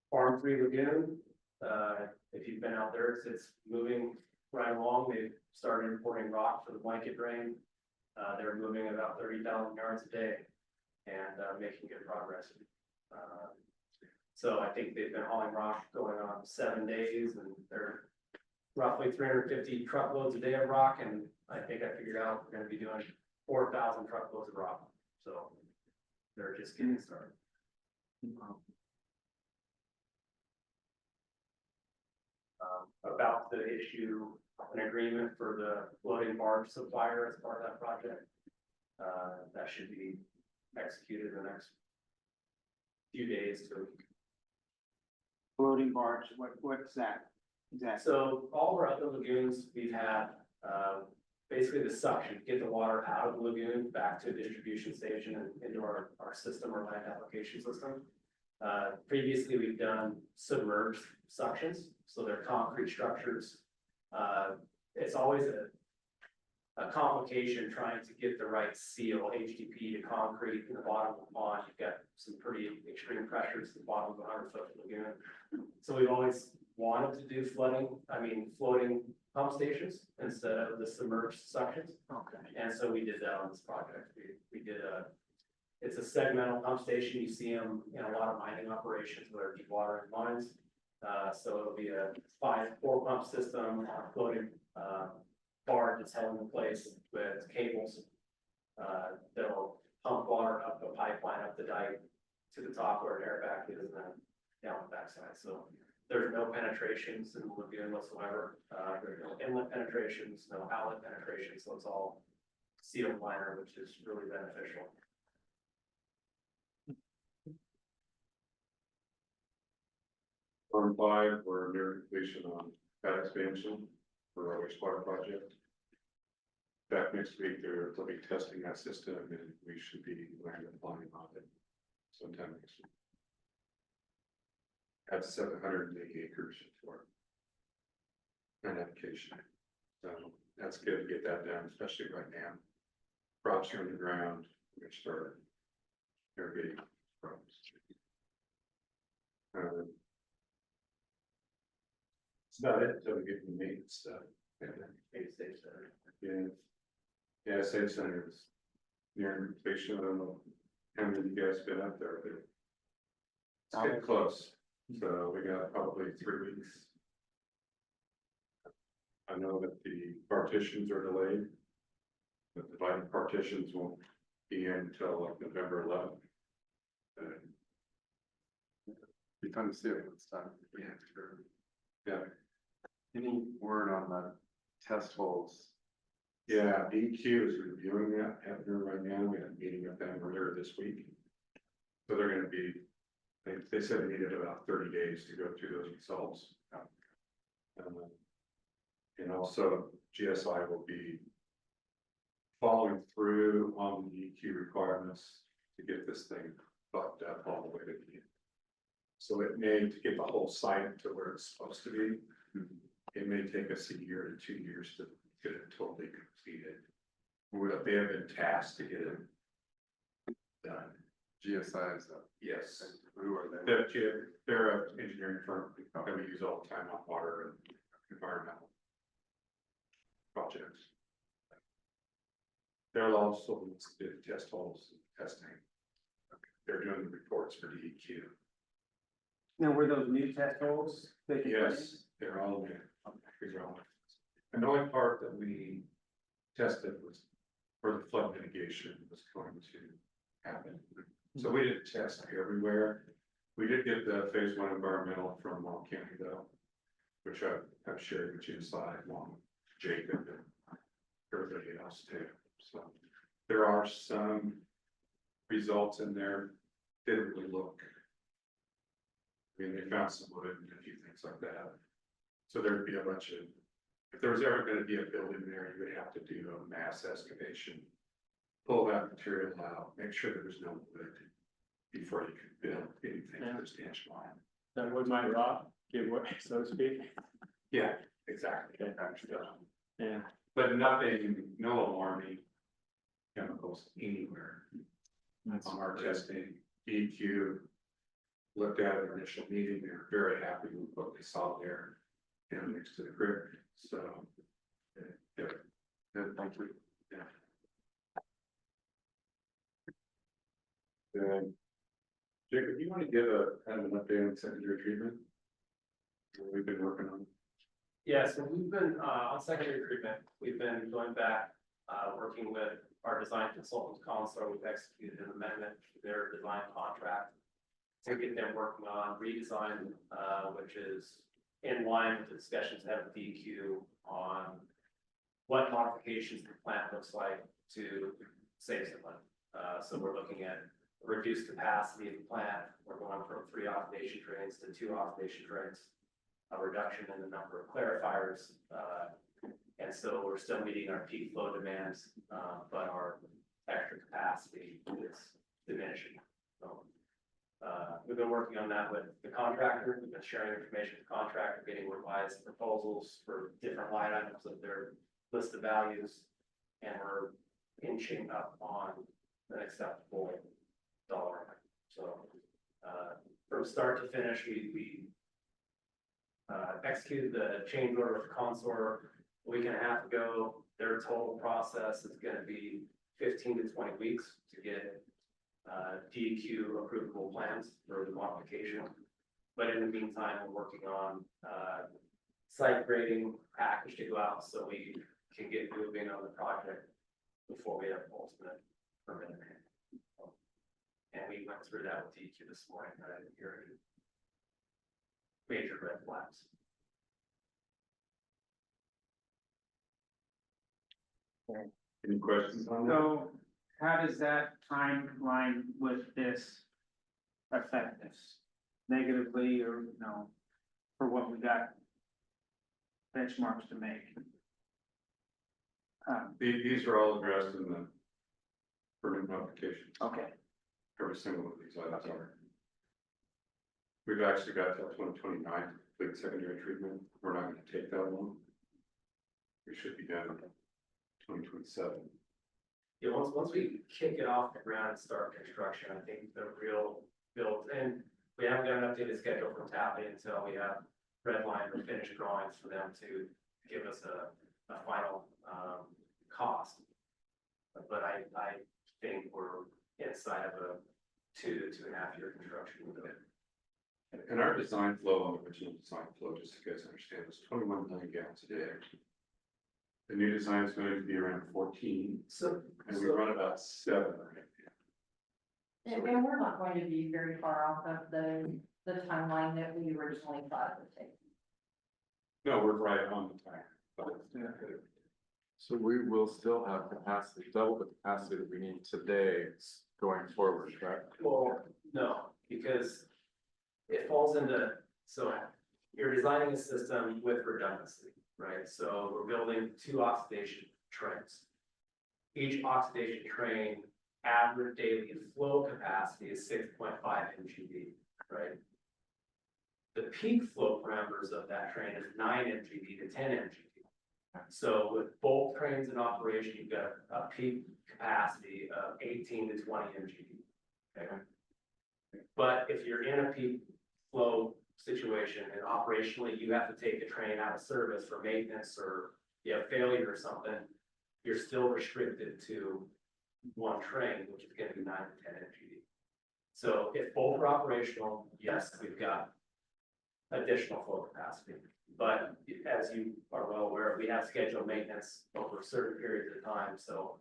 Farm 3 Lagoon, if you've been out there, it's moving right along. They've started importing rock for the blanket drain. They're moving about 30,000 yards a day and making good progress. So I think they've been hauling rock going on 7 days, and they're roughly 350 truckloads a day of rock. And I think I figured out we're going to be doing 4,000 truckloads of rock. So they're just getting started. About the issue, an agreement for the floating barge supplier as part of that project. That should be executed in the next few days to a week. Floating barge, what's that? Exactly. So all of our other lagoons, we've had, basically the suction, get the water out of the lagoon back to a distribution station and into our system, our land application system. Previously, we've done submerged suctions, so they're concrete structures. It's always a complication trying to get the right seal, HDP to concrete in the bottom of the pond. You've got some pretty extreme pressures at the bottom of the 100-foot lagoon. So we've always wanted to do floating pump stations instead of the submerged suctions. Okay. And so we did that on this project. We did it's a segmental pump station. You see them in a lot of mining operations where deep water mines. So it'll be a 4 pump system on a floating barge that's held in place with cables. That'll pump water up the pipeline, up the dike to the top where an airbag is, and then down the backside. So there's no penetrations in the lagoon whatsoever. There's no inlet penetrations, no outlet penetrations. So it's all sealed liner, which is really beneficial. Farm 5, we're near completion on that expansion for our wastewater project. Back next week, they'll be testing that system, and we should be land applying on it sometime next week. That's 780 acres for an application. So that's good to get that done, especially right now. crops are in the ground, which start irrigating crops. It's about it, until we get the maintenance stuff. Yeah. Yeah, Safe Center is near completion. I don't know how many of you guys been up there, but it's getting close. So we got probably 3 weeks. I know that the partitions are delayed. But the divided partitions won't be in until like November 11th. Be fun to see it when it's done. Yeah, sure. Yeah, Any word on the test holes? yeah, DQ is reviewing that happening right now. We had a meeting with them earlier this week. So they're gonna be, they said they needed about 30 days to go through those results. And also GSI will be following through on the EQ requirements to get this thing bucked up all the way to the end. So it may, to get the whole site to where it's supposed to be, it may take us 1 year to 2 years to get it totally completed. But they have been tasked to get it done. GSI is Yes. who are they? They're an engineering firm that we use all the time on water and environmental projects. They're also did test holes testing. They're doing the reports for DEQ. Now, were those new test holes? that you put in? Yes, they're all new. These are all new. And the only part that we tested was for the flood mitigation was going to happen. So we didn't test everywhere. We did get the phase 1 environmental from Morrow County though, which I've shared with you inside along with Jacob and everybody else too. So there are some results in there. Didn't really look. I mean, they found some wood and a few things like that. So there'd be a bunch of, if there was ever going to be a building there, you would have to do a mass excavation. Pull that material out, make sure there was no wood before you could build anything substantial on it. That would might rot, give way, so to speak. Yeah, exactly. Okay. Yeah. But nothing, no alarming chemicals anywhere. That's On our testing, EQ looked at our initial meeting, they were very happy with what they saw there. Next to the creek, so. Yeah, Good, thank you. Then, Jacob, you want to give a kind of an update on secondary treatment? What we've been working on. Yeah, so we've been, on secondary treatment, we've been going back, working with our design consultants, Consor, we've executed an amendment to their design contract to get them working on redesign, which is in line with the discussions had with DEQ on what modifications the plant looks like to save some money. So we're looking at reduced capacity of the plant. We're going from 3 oxidation trains to 2 oxidation trains, a reduction in the number of clarifiers. And so we're still meeting our peak flow demands, but our extra capacity is diminishing. So, we've been working on that with the contractor. We've been sharing information with the contractor, getting revised proposals for different line items of their list of values. And we're inching up on an acceptable dollar amount. So, from start to finish, we executed the change order with Consor a week and a half ago. Their total process is going to be 15 to 20 weeks to get DEQ approvable plans for the modification. But in the meantime, we're working on site grading package to go out so we can get moving on the project before we have ultimate permit in hand. And we went through that with DEQ this morning. I didn't hear any major red flags. Any questions on that? So how does that timeline with this affect us negatively or, for what we got benchmarks to make? These are all addressed in the permit modification. Okay. Every single one of these items are. We've actually got till 2029 to complete secondary treatment. We're not going to take that long. We should be done in 2027. Yeah, once we kick it off the ground and start construction, I think the real build, and we haven't got an updated schedule from Tapley until we have red line or finished drawings for them to give us a final, cost. But I think we're inside of a 2 to 2.5 year construction window. And our design flow, on the original design flow, just so you guys understand, was 21 million gallons a day. The new design is going to be around 14, So, and we run about 7 right now. And we're not going to be very far off of the timeline that we originally thought it would take. No, we're right on the time. So we will still have capacity, double the capacity that we need today going forward, correct? well, no, because it falls into, so you're designing a system with redundancy, right? So we're building 2 oxidation trains. Each oxidation train average daily flow capacity is 6.5 mgd, right? The peak flow parameters of that train is 9 mgd to 10 mgd. So with both trains in operation, you've got a peak capacity of 18 to 20 mgd. Okay. But if you're in a peak flow situation and operationally you have to take a train out of service for maintenance or you have failure or something, you're still restricted to 1 train, which is going to be 9 to 10 mgd. So if both are operational, yes, we've got additional flow capacity. But as you are well aware, we have scheduled maintenance over certain periods of time, so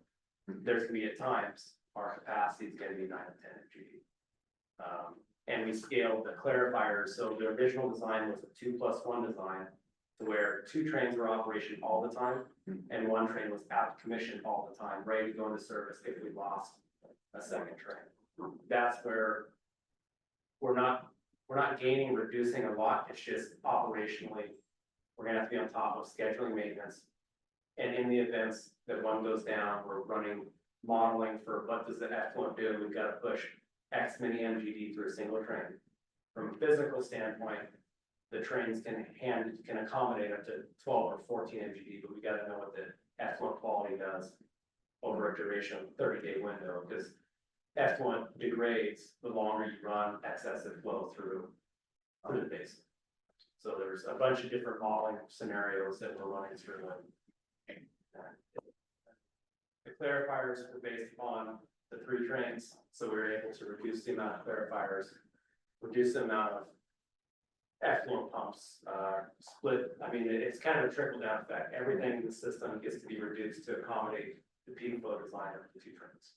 there's gonna be at times our capacity is gonna be 9 to 10 mgd. And we scaled the clarifiers, so the original design was a 2+1 design, to where 2 trains were operation all the time, and 1 train was out of commission all the time, ready to go into service if we lost a second train. That's where we're not gaining, reducing a lot, it's just operationally, we're gonna have to be on top of scheduling maintenance. And in the events that one goes down, we're running modeling for what does the effluent do, we've gotta push X many mgd through a single train. From a physical standpoint, the trains can accommodate up to 12 or 14 mgd, but we gotta know what the effluent quality does over a duration of 30-day window, because effluent degrades the longer you run excessive flow through the basin. So there's a bunch of different modeling scenarios that we're running through. The clarifiers were based upon the 3 trains, so we were able to reduce the amount of clarifiers, reduce the amount of effluent pumps, split. I mean, it's kind of a trickle down effect. Everything in the system gets to be reduced to accommodate the peak flow design of the 2 trains.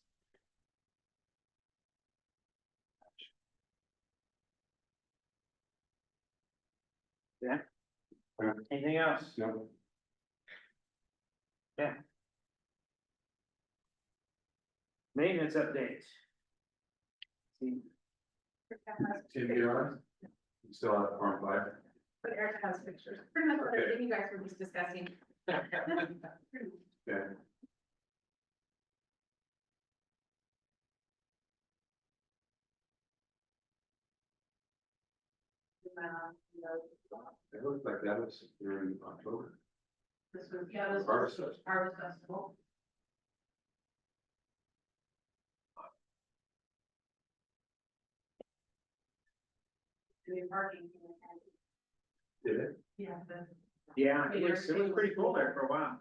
Yeah. Anything else? No. Yeah. Maintenance updates. See, TBR, you still have Farm 5? But Erica has pictures, pretty much what I think you guys were just discussing. Yeah. It looks like that was during October. This was, yeah, this Harvest was Harvest Festival. Doing parking. Did it? Yeah. yeah, it was pretty cool there for a while.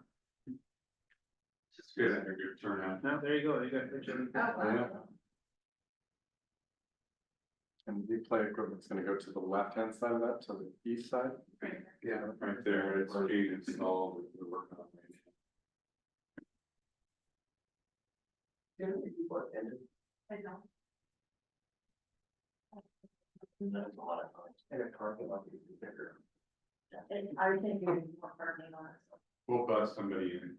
It's good, I had a good turnout. No, there you go, you got a picture. Yeah. And the play equipment's gonna go to the left-hand side of that, to the east side? Yeah, right there, it's being installed, we're working on it. I know. There's a lot of times, and a parking lot would be bigger. And I would think you would be more parking on it. We'll buzz somebody in.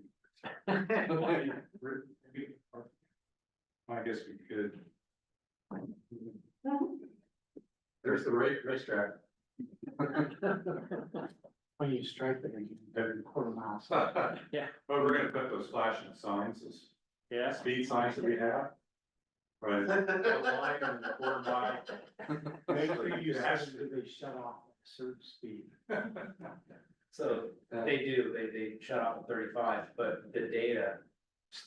I guess we could. There's the racetrack. When you strike it, you can every quarter mile. Yeah. But we're gonna put those flashing signs, those Yeah. speed signs that we have. Right. The line and the quarter mile. Make sure you they shut off at a certain speed. So they do, they shut off at 35, but the data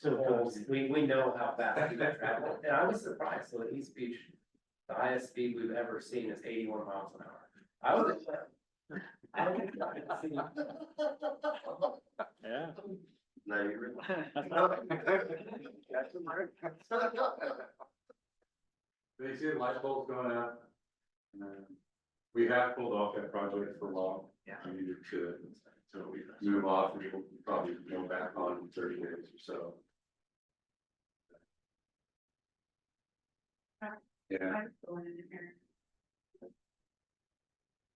holes. We know how fast people travel, and I was surprised, so at East Beach, the highest speed we've ever seen is 81 miles an hour. I was. I was excited to see. Yeah. No, you really. They see the light bulbs going up. We have pulled off that project for a while. Yeah. We needed to move off, and we'll probably go back on in 30 days or so. Yeah.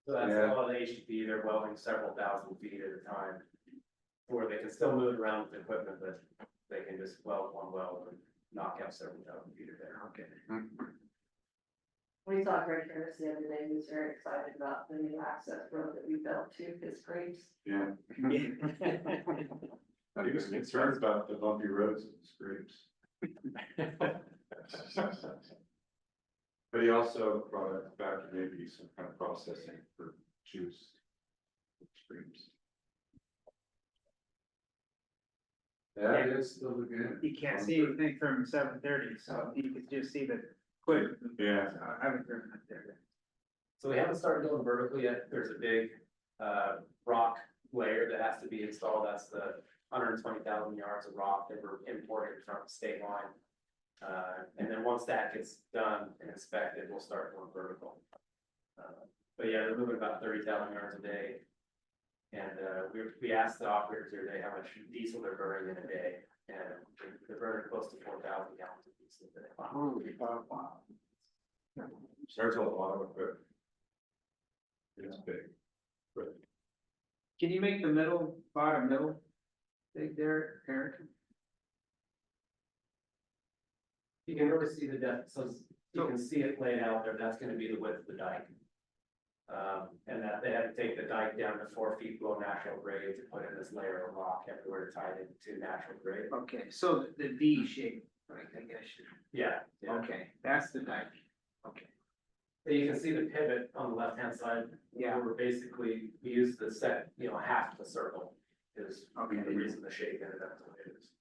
So that's Yeah. a lot of the HDP, they're welding several thousand feet at a time. Where they can still move around with equipment, but they can just weld one weld and knock out several thousand feet a day. Okay. We saw Greg Harris the other day, he was very excited about the new access road that we built to his grapes. Yeah. He was concerned about the bumpy roads and the scrapes. But he also brought up back maybe some kind of processing for juice. Scrapes. That is still good. You can't see anything from 7:30, so you could just see the quick. Yeah. I haven't driven up there. So we haven't started going vertical yet. There's a big rock layer that has to be installed. That's the 120,000 yards of rock that we're importing from the state line. And then once that gets done and inspected, we'll start going vertical. But yeah, they're moving about 30,000 yards a day. And we asked the operators the other day how much diesel they're burning in a day, and they're burning close to 4,000 gallons of diesel a day. Wow. There's a lot of equipment. It's big. But Can you make the bottom middle big there, Eric? You can really see the depth, so you can see it laid out there. That's gonna be the width of the dike. And that they had to take the dike down to 4 feet below natural grade to put in this layer of rock everywhere to tie it into natural grade. Okay, so the D shape, like, I guess. Yeah. Okay, that's the dike. Okay. So you can see the pivot on the left-hand side. Yeah. Where we use the set, half of the circle is Okay. the reason the shape ended up the way it is.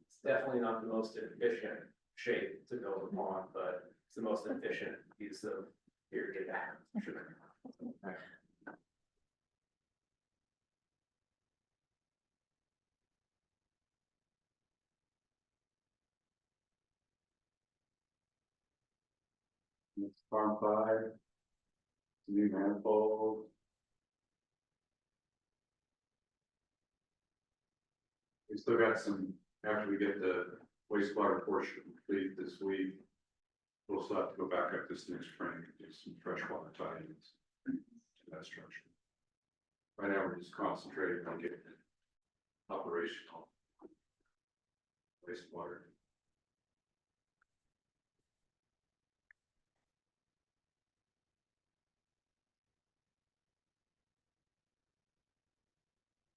It's definitely not the most efficient shape to build upon, but it's the most efficient use of irrigated land. Sure. it's farm 5. New manifold. We still got some, after we get the wastewater portion complete this week. We'll still have to go back up this next spring and do some freshwater tie-ins to that structure. Right now, we're just concentrating on getting it operational. Wastewater.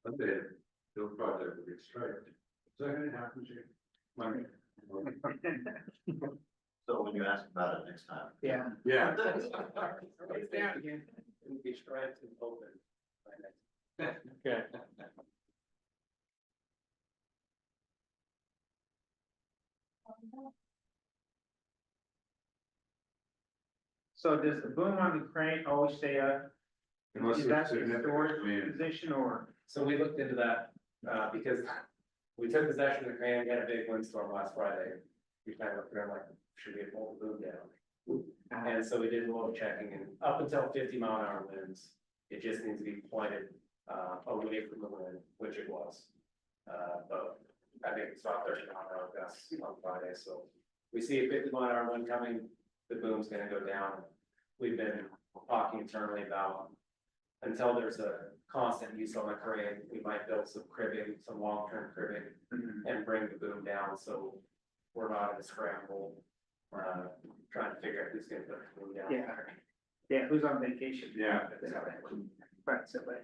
Someday, the project will get striped. Is that gonna happen, Jake? Monday. So when you ask about it next time. Yeah. Yeah. It's down again. It would be striped and open. Okay. So does the boom on the crane always stay up? Unless Is there's that the significant storage wind. position or? So we looked into that, because we took possession of the crane, we had a big windstorm last Friday. We kind of looked around like, should we pull the boom down? And so we did a little checking, and up until 50-mile-an-hour winds, it just needs to be pointed away from the wind, which it was. But I think it's about 30-mile-an-hour gusts on Friday, so we see a 50-mile-an-hour wind coming, the boom's gonna go down. We've been talking internally about, until there's a constant use on the crane, we might build some cribbing, some long-term cribbing, and bring the boom down, so we're not in a scramble. Trying to figure out who's gonna put the boom down. Yeah. Yeah, who's on vacation? Yeah. Right, somebody.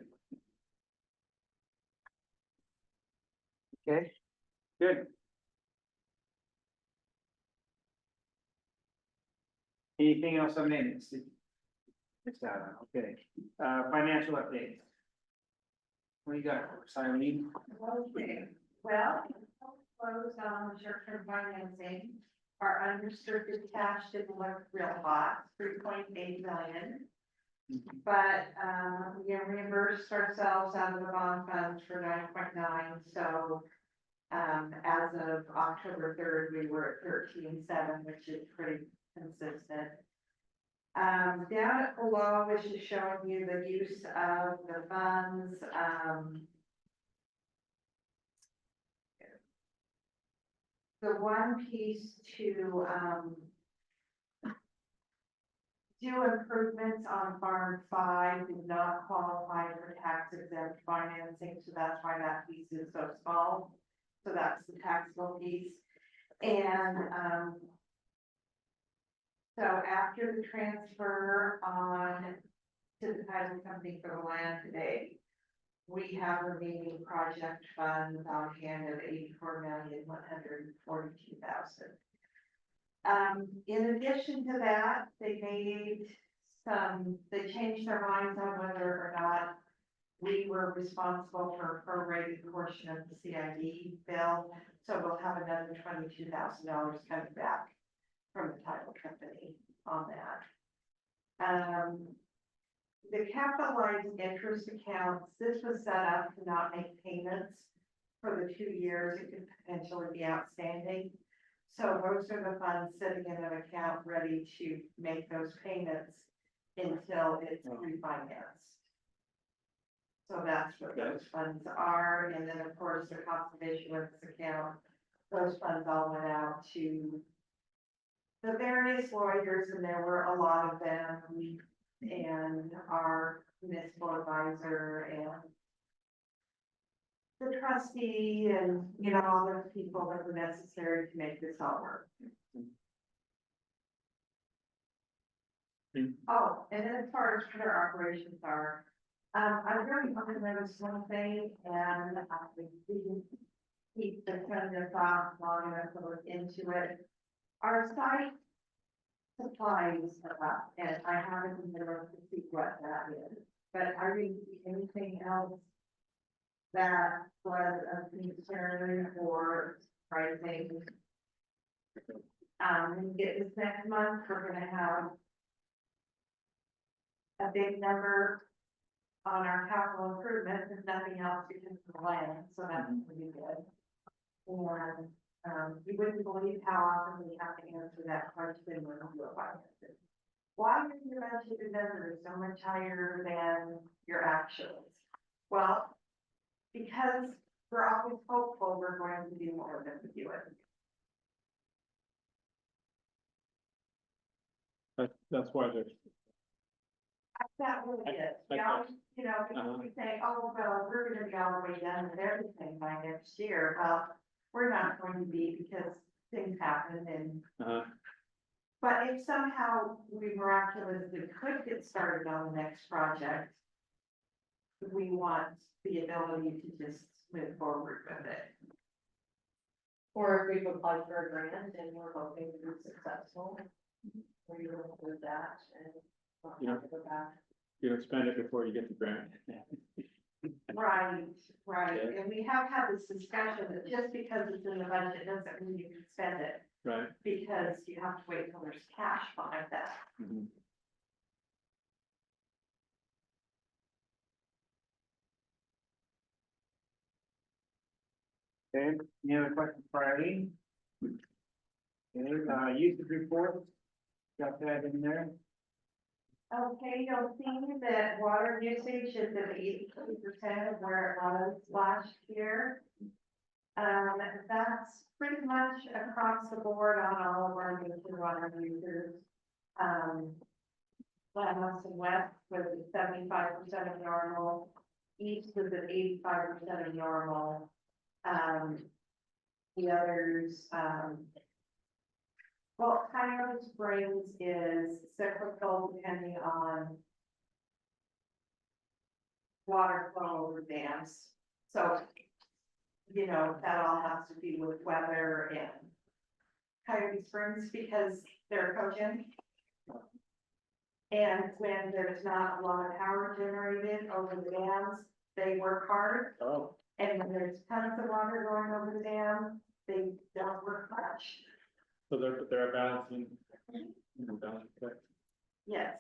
Okay, good. Anything else on maintenance? It's okay. Financial updates. What do you got, Simon? Well, closed on short-term financing, our unrestricted cash didn't look real hot, 3.8 million. But, we reimbursed ourselves out of the bond funds for 9.9, so. As of October 3rd, we were at 13.7, which is pretty consistent. Down below, which is showing you the use of the funds, the one piece to, do improvements on Farm 5 did not qualify for tax exempt financing, so that's why that piece is so small. So that's the taxable piece. And, so after the transfer on to the title company for the land today, we have remaining project funds on hand of 84,142,000. In addition to that, they changed their minds on whether or not we were responsible for a prorated portion of the CID bill. So we'll have another $22,000 coming back from the title company on that. The capitalized interest accounts, this was set up to not make payments for the 2 years it could potentially be outstanding. So those are the funds sitting in an account ready to make those payments until it's refinanced. So that's what those funds are. And then of course, the cost of issuance account, those funds all went out to the various lawyers, and there were a lot of them, and our municipal advisor and the trustee, and all those people that were necessary to make this all work. Oh, and then as far as what our operations are, I really want to notice one thing, and I didn't keep the kind off long enough to look into it. Our site supplies are up, and I haven't been able to see what that is, but I didn't see anything else that was of concern or surprising. When we get this next month, we're gonna have a big number on our capital improvements, if nothing else, because of the land, so that's pretty good. And, you wouldn't believe how often we have to answer that question when we do a financing. Why is your budgeted number so much higher than your actuals? Well, because we're always hopeful we're going to do more than we do it. That's why there's. That really is, we always, because we say, oh, well, we're gonna be all the way done with everything by next year, well, we're not going to be because things happen and. But if somehow we miraculously could get started on the next project, we want the ability to just move forward with it. Or if we've applied for a grant and we're hoping to be successful, we will do that and. You know, go back. you don't spend it before you get the grant. Right, and we have had this discussion that just because it's in the budget doesn't mean you can spend it, Right. because you have to wait till there's cash behind that. Okay, any other questions for Eileen? Okay, usage report, got that in there? Okay, you'll see that water usage is at 82% of where it was last year. That's pretty much across the board on all of our major water users. West and West was at 75% of normal, East was at 85% of normal. The others, well, Coyote Springs is cyclical depending on water flow over dams. So, that all has to do with weather and Coyote Springs because they're cogen. And when there's not a lot of power generated over the dams, they work hard. Oh. And when there's tons of water going over the dam, they don't work much. So they're balancing. Okay. Yes.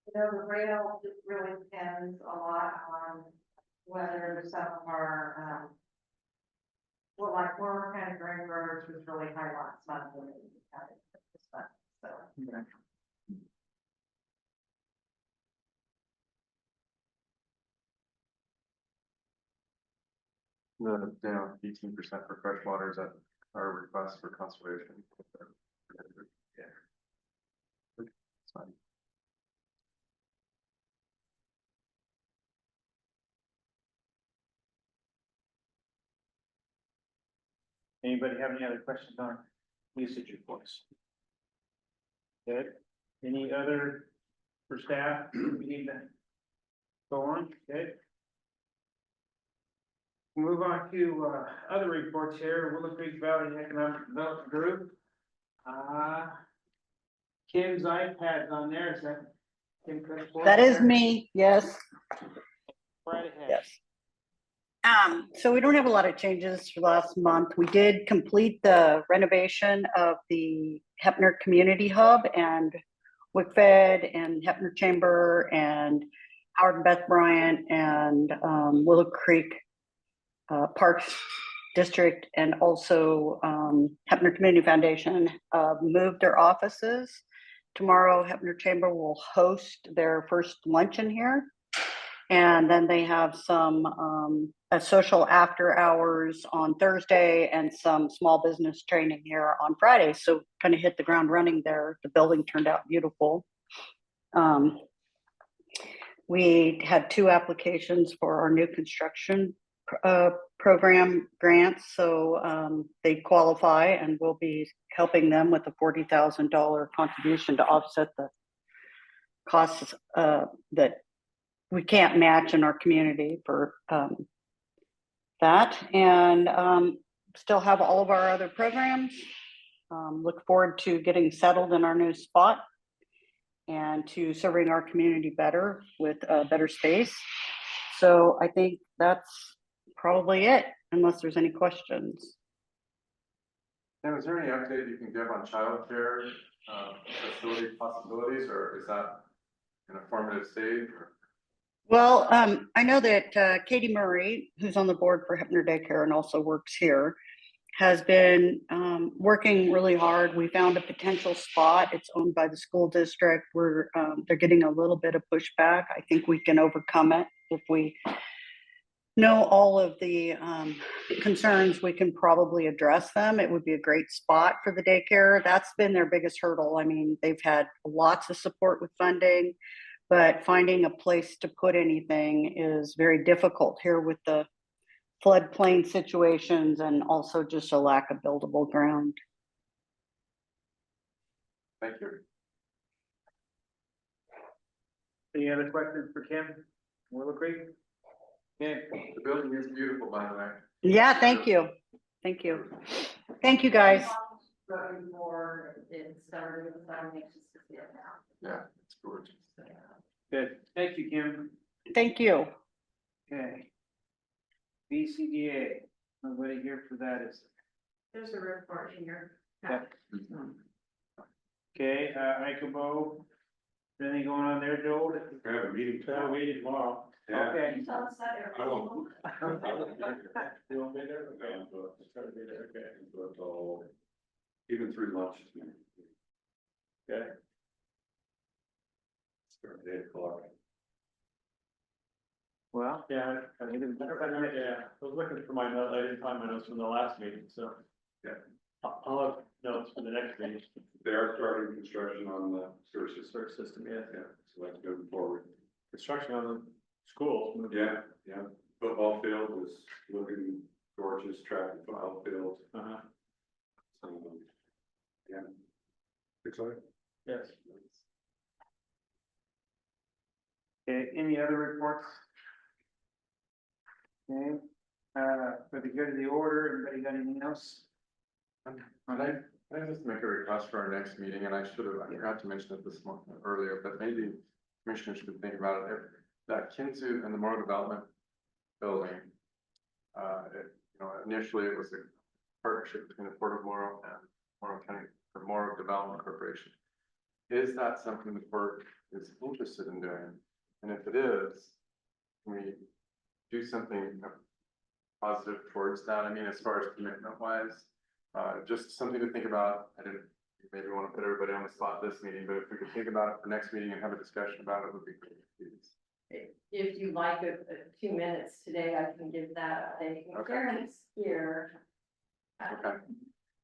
You know, the rail really depends a lot on whether some of our, well, like Morrow kind of Green Roads was really high last month when it was kind of this month, so. The down 18% for fresh water is at our request for conservation. Yeah. It's fine. Anybody have any other questions on usage reports? Good. Any other for staff? We need to go on, okay? Move on to, other reports here, Willow Creek Valley Economic Development Group. Kim's iPad's on there, is that? Kim Crestport That is there? me, yes. Right ahead. Yes. So we don't have a lot of changes for last month. We did complete the renovation of the Hepner Community Hub and WICFED and Hepner Chamber and Howard and Beth Bryant and Willow Creek Parks District and also Hepner Community Foundation moved their offices. Tomorrow, Hepner Chamber will host their first luncheon here. And then they have some a social after hours on Thursday and some small business training here on Friday. So kind of hit the ground running there. The building turned out beautiful. We had 2 applications for our new construction program grants. So they qualify and we'll be helping them with a $40,000 contribution to offset the costs that we can't match in our community for that. And still have all of our other programs. Look forward to getting settled in our new spot and to serving our community better with better space. So I think that's probably it, unless there's any questions. Sam, is there any update you can give on childcare facility possibilities, or is that in a formative stage? Or? Well, I know that Katie Murray, who's on the board for Hepner Daycare and also works here, has been working really hard. We found a potential spot. It's owned by the school district. They're getting a little bit of pushback. I think we can overcome it if we know all of the concerns. We can probably address them. It would be a great spot for the daycare. That's been their biggest hurdle. I mean, they've had lots of support with funding, but finding a place to put anything is very difficult here with the floodplain situations and also just a lack of buildable ground. Thank you. Any other questions for Kim? Willow Creek? Yeah. The building is beautiful, by the way. Yeah, thank you. Thank you. Thank you, guys. Before it started, so I'm anxious to see it now. Yeah, it's gorgeous. Good. Thank you, Kim. Thank you. Okay. BCDA, nobody here for that, is There's a report here. there? Okay, ICABO, anything going on there, Joel? We have a meeting. Try to wait tomorrow. Yeah. Okay. Tell us that I won't. You want me there? Okay. Try to be there, okay. But even through lunch. Okay. Start at 8:00. Well, Yeah, I was looking for my notes, I didn't find my notes from the last meeting, so. Yeah. I'll have notes for the next meeting. They are starting construction on the sewer system. Sewer system, yeah. Yeah, so that's moving forward. Construction on the schools. Yeah, yeah. Football field was looking gorgeous, track and football field. Uh-huh, So, yeah. Exciting. yes. okay, any other reports? Okay, for the good of the order, everybody got anything else? I just make a request for our next meeting, and I forgot to mention it this month earlier, but maybe commissioners should think about it. If that Kinzu and the Morrow Development Building, initially it was a partnership between the Port of Morrow and Morrow County, the Morrow Development Corporation. Is that something the port is interested in doing? And if it is, can we do something positive towards that? I mean, as far as commitment wise, just something to think about. I didn't maybe want to put everybody on the spot this meeting, but if we could think about it for next meeting and have a discussion about it, would be great. If you like a 2 minutes today, I can give that update. Okay. Karen's here. Okay.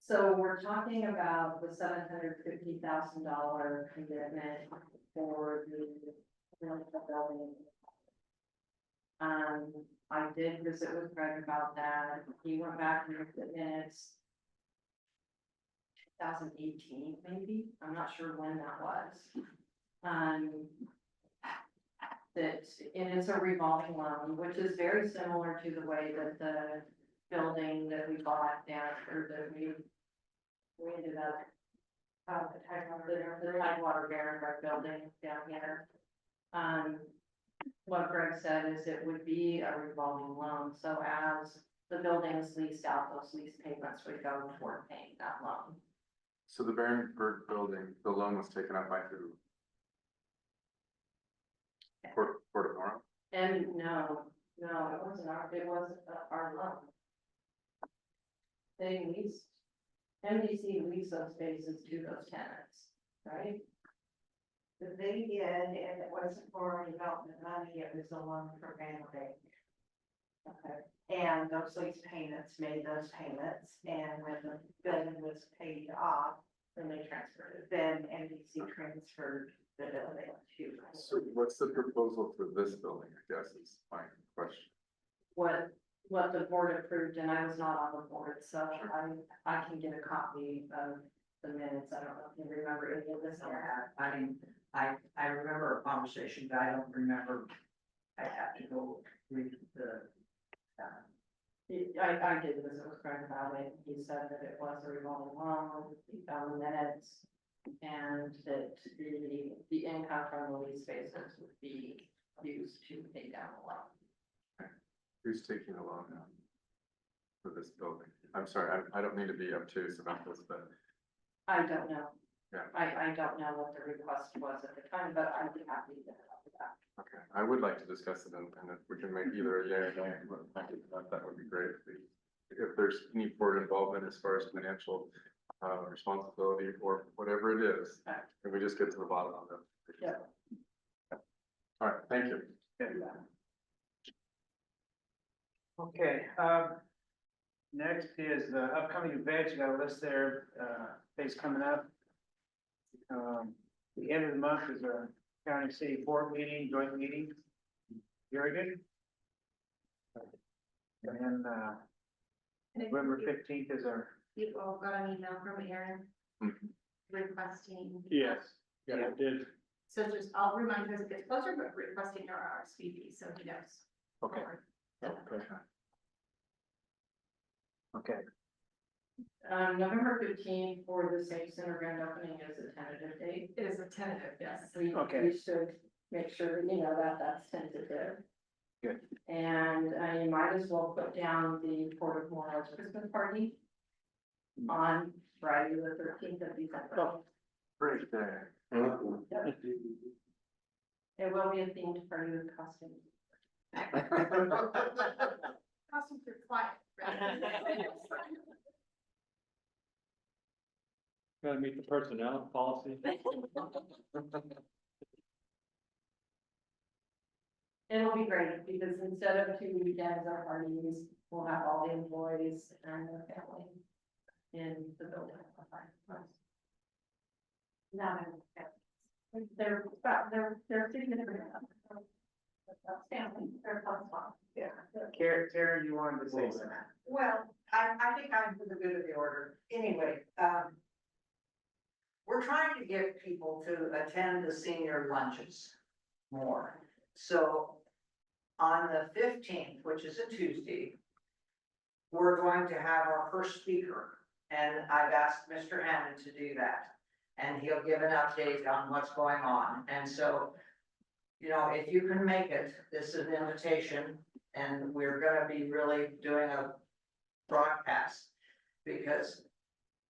So we're talking about the $750,000 commitment for the building. I did visit with Greg about that. He went back and looked at minutes. 2018, maybe. I'm not sure when that was. And it's a revolving loan, which is very similar to the way that the building that we bought down, or that we ended up, the Tidewater Barren building down here. What Greg said is it would be a revolving loan, so as the building is leased out, those lease payments would go toward paying that loan. So the Barrenburg building, the loan was taken up by who? Port of Morrow? And no, it wasn't our loan. They leased, MDC leased those spaces to those tenants, right? They did, and it wasn't for development money, it was a loan for Van Bank. Okay. And those lease payments made those payments, and when the building was paid off, Then they transferred it. then NBC transferred the building to. So what's the proposal for this building, I guess is my question. What the board approved, and I was not on the board, so I can get a copy of the minutes. I don't know if you remember any of this. I remember a conversation, but I don't remember. I have to go read the. I did visit with Greg about it. He said that it was a revolving loan, he found the minutes, and that the income from the lease spaces would be used to pay down the loan. Who's taking the loan now for this building? I'm sorry, I don't mean to be obtuse about this, but I don't know. Yeah. I don't know what the request was at the time, but I'd be happy to help with that. okay, I would like to discuss it and if we can make either a yay or nay, that would be great. If there's any board involvement as far as financial responsibility or whatever it is, and we just get to the bottom of it. Yeah. All right, thank you. Okay, next is the upcoming events. You got a list there, dates coming up. The end of the month is a county city board meeting, joint meeting. Very good. And then, November 15th is our. You all got an email from Aaron Mhm. requesting. Yes, yeah, I did. So just, I'll remind you as it gets closer, but requesting your RSVP, so he knows. Okay. Okay. November 15th for the Safe Center grand opening is a tentative date. It is a tentative, yes. Okay. We should make sure, you know, that that's tentative. Good. And you might as well put down the Port of Morrow's Christmas party on Friday, the 13th of December. Great day. It will be a themed party with costumes. Costumes are quiet. Gotta meet the personnel policy. It'll be great because instead of 2 weekends or parties, we'll have all the employees and their family in the building. No, They're significant. That's family, they're close one. Yeah. Karen, you wanted to say something? Well, I think I'm for the good of the order. Anyway, we're trying to get people to attend the senior lunches more. So on the 15th, which is a Tuesday, we're going to have our first speaker. And I've asked Mr. Hammond to do that. And he'll give an update on what's going on. And so, you know, if you can make it, this is an invitation, and we're gonna be really doing a broadcast. Because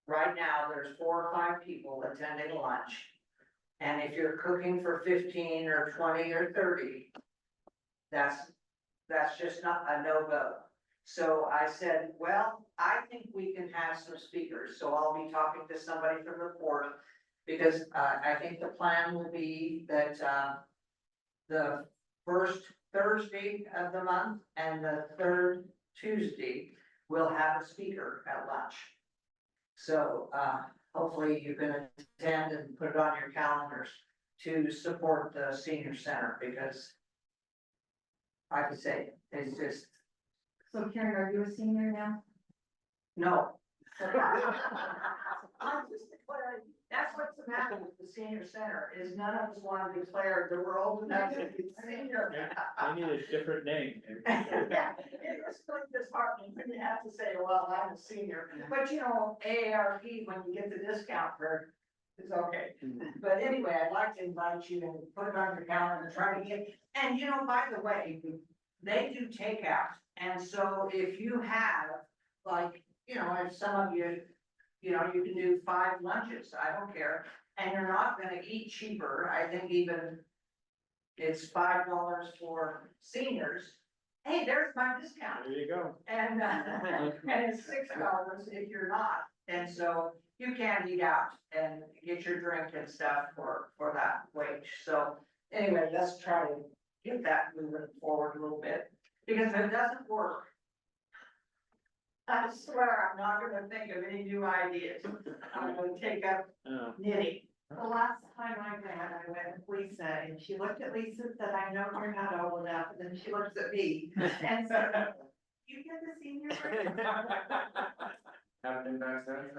right now, there's 4 or 5 people attending lunch. And if you're cooking for 15 or 20 or 30, that's just not a no-go. So I said, well, I think we can have some speakers, so I'll be talking to somebody from the port. Because I think the plan will be that the first Thursday of the month and the third Tuesday, we'll have a speaker at lunch. So hopefully you can attend and put it on your calendars to support the senior center, because like I say, it's just, So Karen, are you a senior now? no. I'm just declaring, that's what's the matter with the senior center, is none of us want to declare that we're old enough to be senior. They need a different name. Yeah, it was really disheartening when you have to say, well, I'm a senior, but you know, AARP, when you get the discount for, it's okay. But anyway, I'd like to invite you and put it on your calendar and try to get, and you know, by the way, they do takeout. And so if you have, like, you know, if some of you, you know, you can do 5 lunches, I don't care, and you're not gonna eat cheaper, I think even it's $5 for seniors. Hey, there's my discount. There you go. And it's $6 if you're not, and so you can eat out and get your drink and stuff for that wage. So anyway, let's try to get that moving forward a little bit, because if it doesn't work, I swear I'm not gonna think of any new ideas. I'm gonna take up knitting. The last time I went with Lisa, and she looked at Lisa and said, I know you're not old enough, and then she looks at me and said, you get the senior rate?" Happening back then?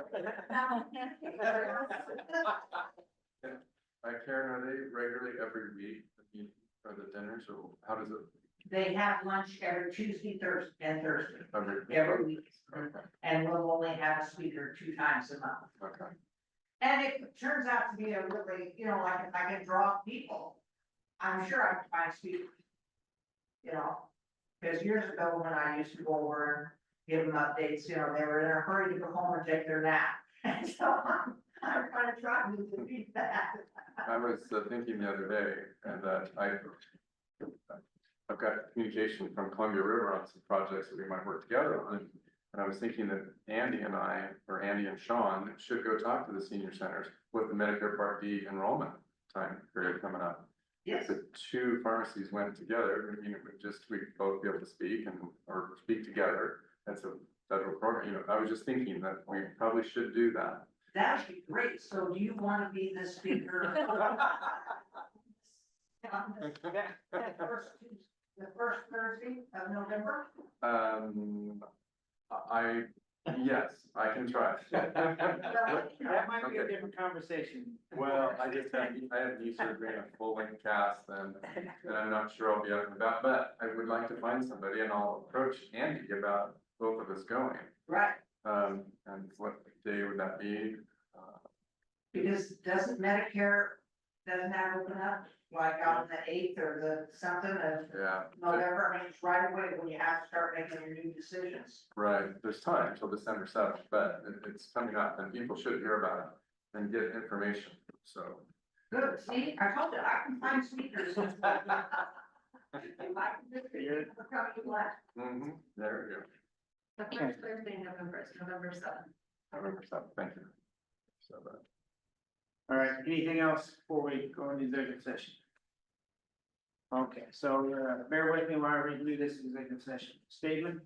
Karen, are they regularly every week, for the dinners, or how does it? They have lunch every Tuesday, Thursday, and Thursday, Every week. Okay, And we'll only have a speaker 2 times a month. okay. And it turns out to be a really, you know, like if I can draw people, I'm sure I can find speakers. You know, because years ago when I used to go over and give them updates, you know, they were in a hurry to go home and take their nap. And so I'm kind of trying to beat that. I was thinking the other day, and that I've got communication from Columbia River on some projects that we might work together on. And I was thinking that Andy and I, or Andy and Sean, should go talk to the senior centers with the Medicare Part D enrollment time period coming up. Yes. The 2 pharmacies went together, I mean, we'd both be able to speak or speak together. That's a federal program, you know, I was just thinking that we probably should do that. That would be great. So do you want to be the speaker? The first Thursday of November? Yes, I can try. That might be a different conversation. Well, I have knee surgery and a full length cast, and I'm not sure I'll be up and about, but I would like to find somebody, and I'll approach Andy about both of us going. Right. And what day would that be? Because doesn't Medicare, doesn't that open up like on the 8th or the something of Yeah. November? I mean, it's right away when you have to start making your new decisions. Right, there's time until December 7th, but it's coming up, and people should hear about it and get information, so. Good, see, I told you, I can find speakers. If I can just figure it out. There we go. The first Thursday in November is November 7th. November 7th, thank you. So, All right, anything else before we go into executive session? Okay, so bear with me while I review this executive session statement.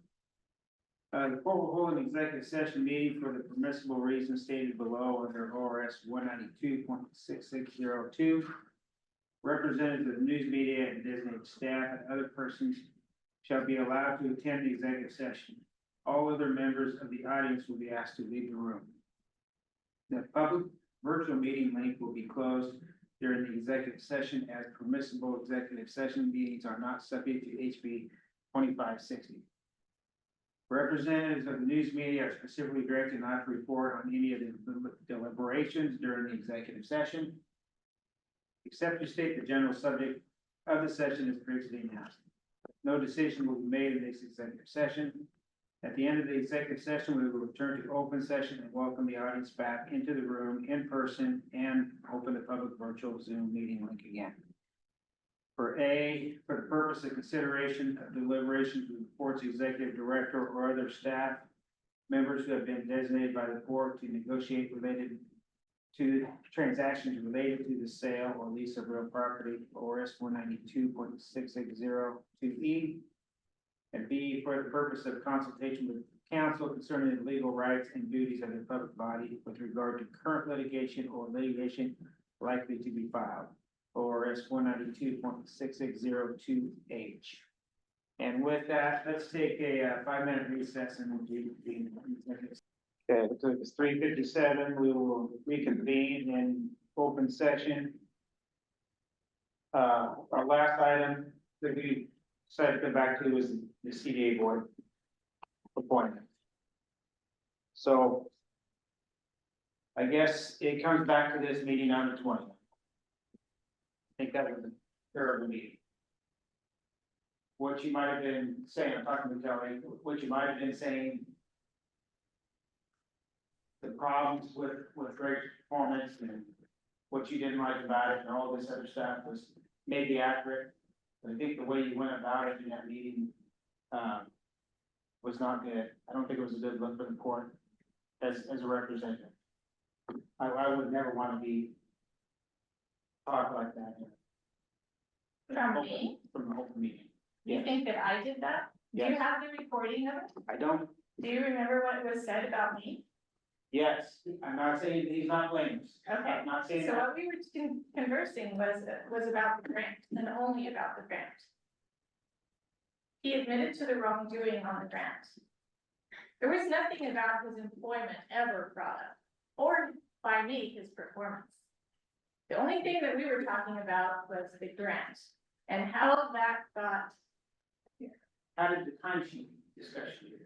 The court will hold an executive session meeting for the permissible reasons stated below under ORS 192.6602. Representatives of news media and designated staff and other persons shall be allowed to attend the executive session. All other members of the audience will be asked to leave the room. The public virtual meeting link will be closed during the executive session, as permissible executive session meetings are not subject to HB 2560. Representatives of the news media are specifically directed not to report on any of the deliberations during the executive session, except to state the general subject of the session as previously announced. No decision will be made in this executive session. At the end of the executive session, we will return to open session and welcome the audience back into the room in person and open the public virtual Zoom meeting link again. For the purpose of consideration of deliberations with reports, executive director or other staff members who have been designated by the board to negotiate related to transactions related to the sale or lease of real property, ORS 192.6602E. And B, for the purpose of consultation with counsel concerning the legal rights and duties of the public body with regard to current litigation or litigation likely to be filed, ORS 192.6602H. And with that, let's take a 5-minute recess and we'll do the executive. Okay, so it's 3:57. We will reconvene in open session. Our last item that we decided to come back to is the CDA board appointment. So I guess it comes back to this meeting on the 20th. I think that was the third meeting. What you might have been saying, I'm talking to Kelly, what you might have been saying, the problems with Greg's performance and what you didn't like about it and all this other stuff was maybe accurate. But I think the way you went about it in that meeting was not good. I don't think it was a good look for the court as a representative. I would never want to be talked like that. From me? From the whole meeting. You Yes. think that I did that? Do you Yes. have the recording of it? I don't. Do you remember what was said about me? Yes, I'm not saying he's not blameless. Okay, I'm not saying so that. what we were conversing was about the grant and only about the grant. He admitted to the wrongdoing on the grant. There was nothing about his employment ever brought up, or by me, his performance. The only thing that we were talking about was the grant and how that got, How did the timesheet discussion?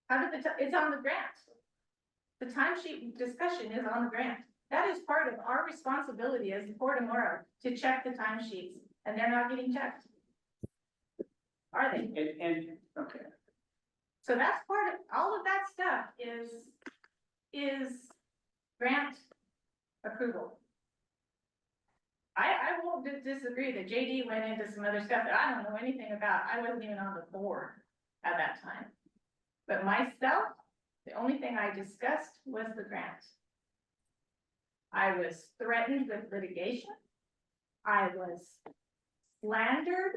it's on the grant. The timesheet discussion is on the grant. That is part of our responsibility as the Port of Morrow to check the timesheets, and they're not getting checked. Are they? And okay. So that's part of, all of that stuff is grant approval. I won't disagree that JD went into some other stuff that I don't know anything about. I wasn't even on the board at that time. But myself, the only thing I discussed was the grant. I was threatened with litigation. I was slandered.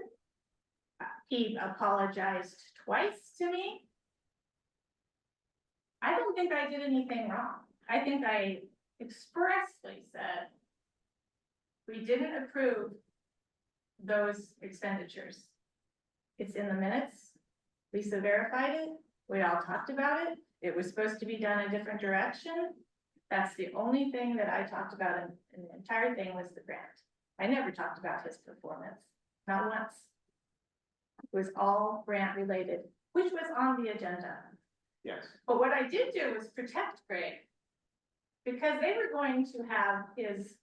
He apologized twice to me. I don't think I did anything wrong. I think I expressly said we didn't approve those expenditures. It's in the minutes. Lisa verified it. We all talked about it. It was supposed to be done a different direction. That's the only thing that I talked about in the entire thing was the grant. I never talked about his performance, not once. It was all grant related, which was on the agenda. Yes. But what I did do was protect Greg. Because they were going to have his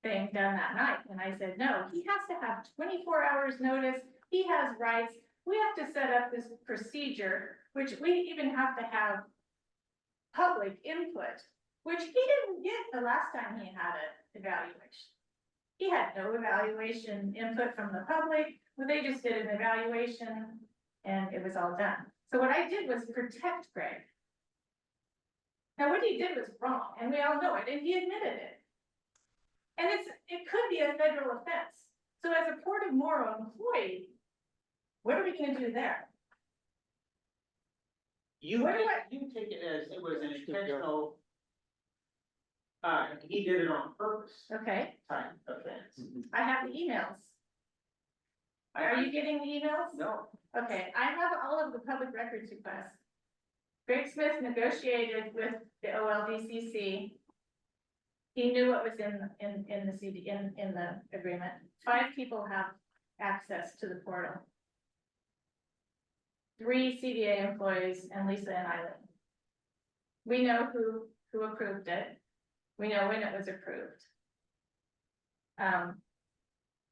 thing done that night. And I said, no, he has to have 24 hours notice. He has rights. We have to set up this procedure, which we even have to have public input, which he didn't get the last time he had an evaluation. He had no evaluation input from the public. Well, they just did an evaluation and it was all done. So what I did was protect Greg. Now, what he did was wrong, and we all know it, and he admitted it. And it could be a federal offense. So as a Port of Morrow employee, what are we gonna do there? You What do take it as it was an intentional. He did it on purpose Okay, type offense. I have the emails. Are you getting the emails? No. Okay, I have all of the public records requests. Greg Smith negotiated with the OLDCC. He knew what was in the CD, in the agreement. 5 people have access to the portal. 3 CDA employees and Lisa and Eileen. We know who approved it. We know when it was approved.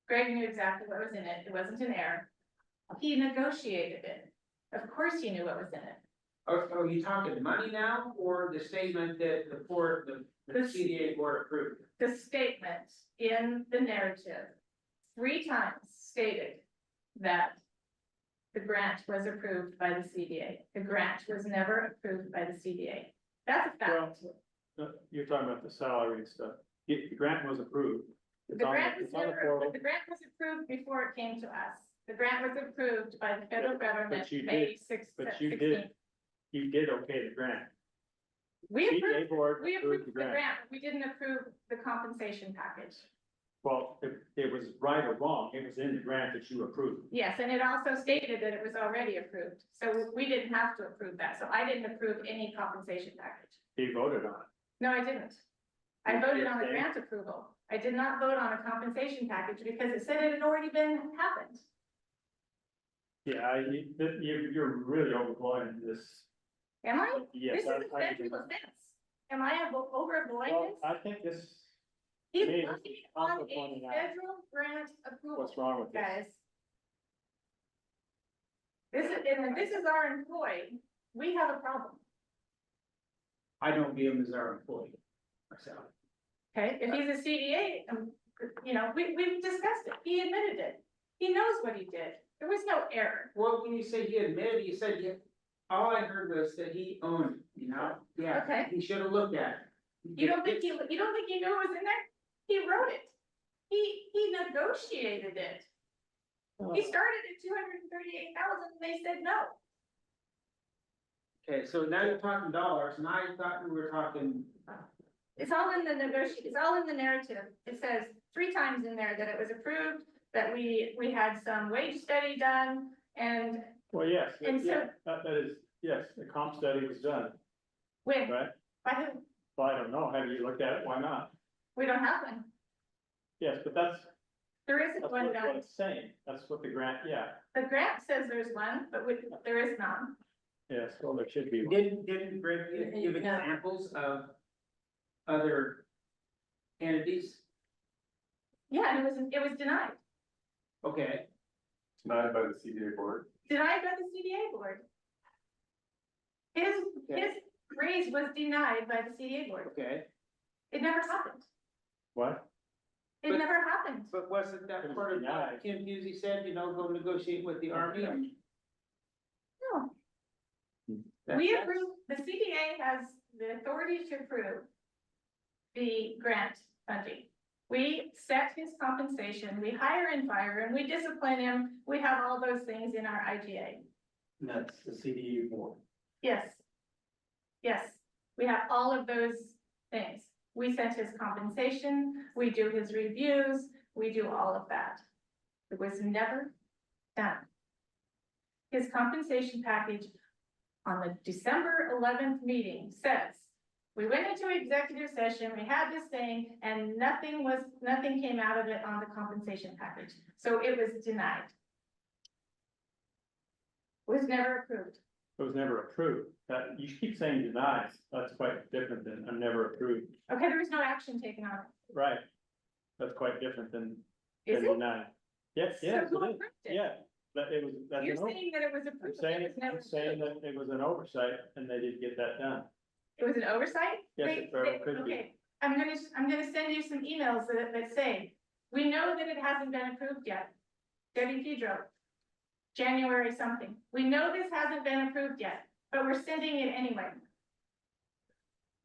Greg knew exactly what was in it. It wasn't an error. He negotiated it. Of course he knew what was in it. Are you talking money now, or the statement that the board, the CDA board approved? The statement in the narrative 3 times stated that the grant was approved by the CDA. The grant was never approved by the CDA. That's a fact. You're talking about the salary and stuff. The grant was approved. It's The on grant was it's on the never, portal. the grant was approved before it came to us. The grant was approved by the federal government, But you May did- 6th, But you 16th. did, you did okay the grant. We CDA approved, board we approved the grant. grant, but we didn't approve the compensation package. Well, if it was right or wrong, it was in the grant that you approved. Yes, and it also stated that it was already approved, so we didn't have to approve that, so I didn't approve any compensation package. He voted on it. No, I didn't. I You voted on the abstained? grant approval. I did not vote on a compensation package because it said it had already been happened. Yeah, you're really overblowing this. Am I? Yes. This is a federal offense. Am I overblowing Well, this? I think this, He's me, looking this is on also a pointing out federal grant approval, what's wrong with this. guys. This is, and this is our employee. We have a problem. I don't view him as our employee myself. Okay, if he's a CDA, you know, we've discussed it, he admitted it, he knows what he did, there was no error. Well, when you say he admitted, you said, all I heard was that he owned, yeah, Okay. he should have looked at it. You don't think he knew it was in there? He wrote it, he negotiated it. He started at 238,000, and they said no. Okay, so now you're talking dollars, and I thought we were talking, It's all in the it's all in the narrative, it says 3 times in there that it was approved, that we had some wage study done, and Well, yes, And so- yeah, that is, yes, the comp study was done, when, right? by who? Well, I don't know, have you looked at it, why not? We don't have one, Yes, but that's there isn't what one done. it's saying, that's what the grant, yeah, The grant says there's one, but there is none. yes, well, there should be one. didn't Greg give examples of other entities? Yeah, and it was denied, Okay, Denied by the CDA board. denied by the CDA board. His raise was denied by the CDA board, okay, it never happened, What? it But- never happened. but wasn't that It was part of denied. what Kim Husey said, go negotiate with the army? No, we approve, the CDA has the authority to approve the grant funding. We set his compensation, we hire and fire him, we discipline him, we have all those things in our IGA. That's the CDU board. Yes. Yes, we have all of those things. We set his compensation, we do his reviews, we do all of that. It was never done. His compensation package on the December 11th meeting says, we went into executive session, we had this thing, and nothing came out of it on the compensation package. So it was denied. Was never approved. It was never approved, you keep saying denied, that's quite different than never approved, Okay, there was no action taken on it. right? That's quite different than Is it? denied. Yes, yes, So who it is, approved it? yeah, that it was, that's You're an, saying that it was I'm approved. saying, it was never I'm saying approved. that it was an oversight and they didn't get that done. It was an oversight? Yes, They- it very they- could be. Okay, I'm gonna send you some emails that say, we know that it hasn't been approved yet. Debbie Pedro. January something. We know this hasn't been approved yet, but we're sending it anyway.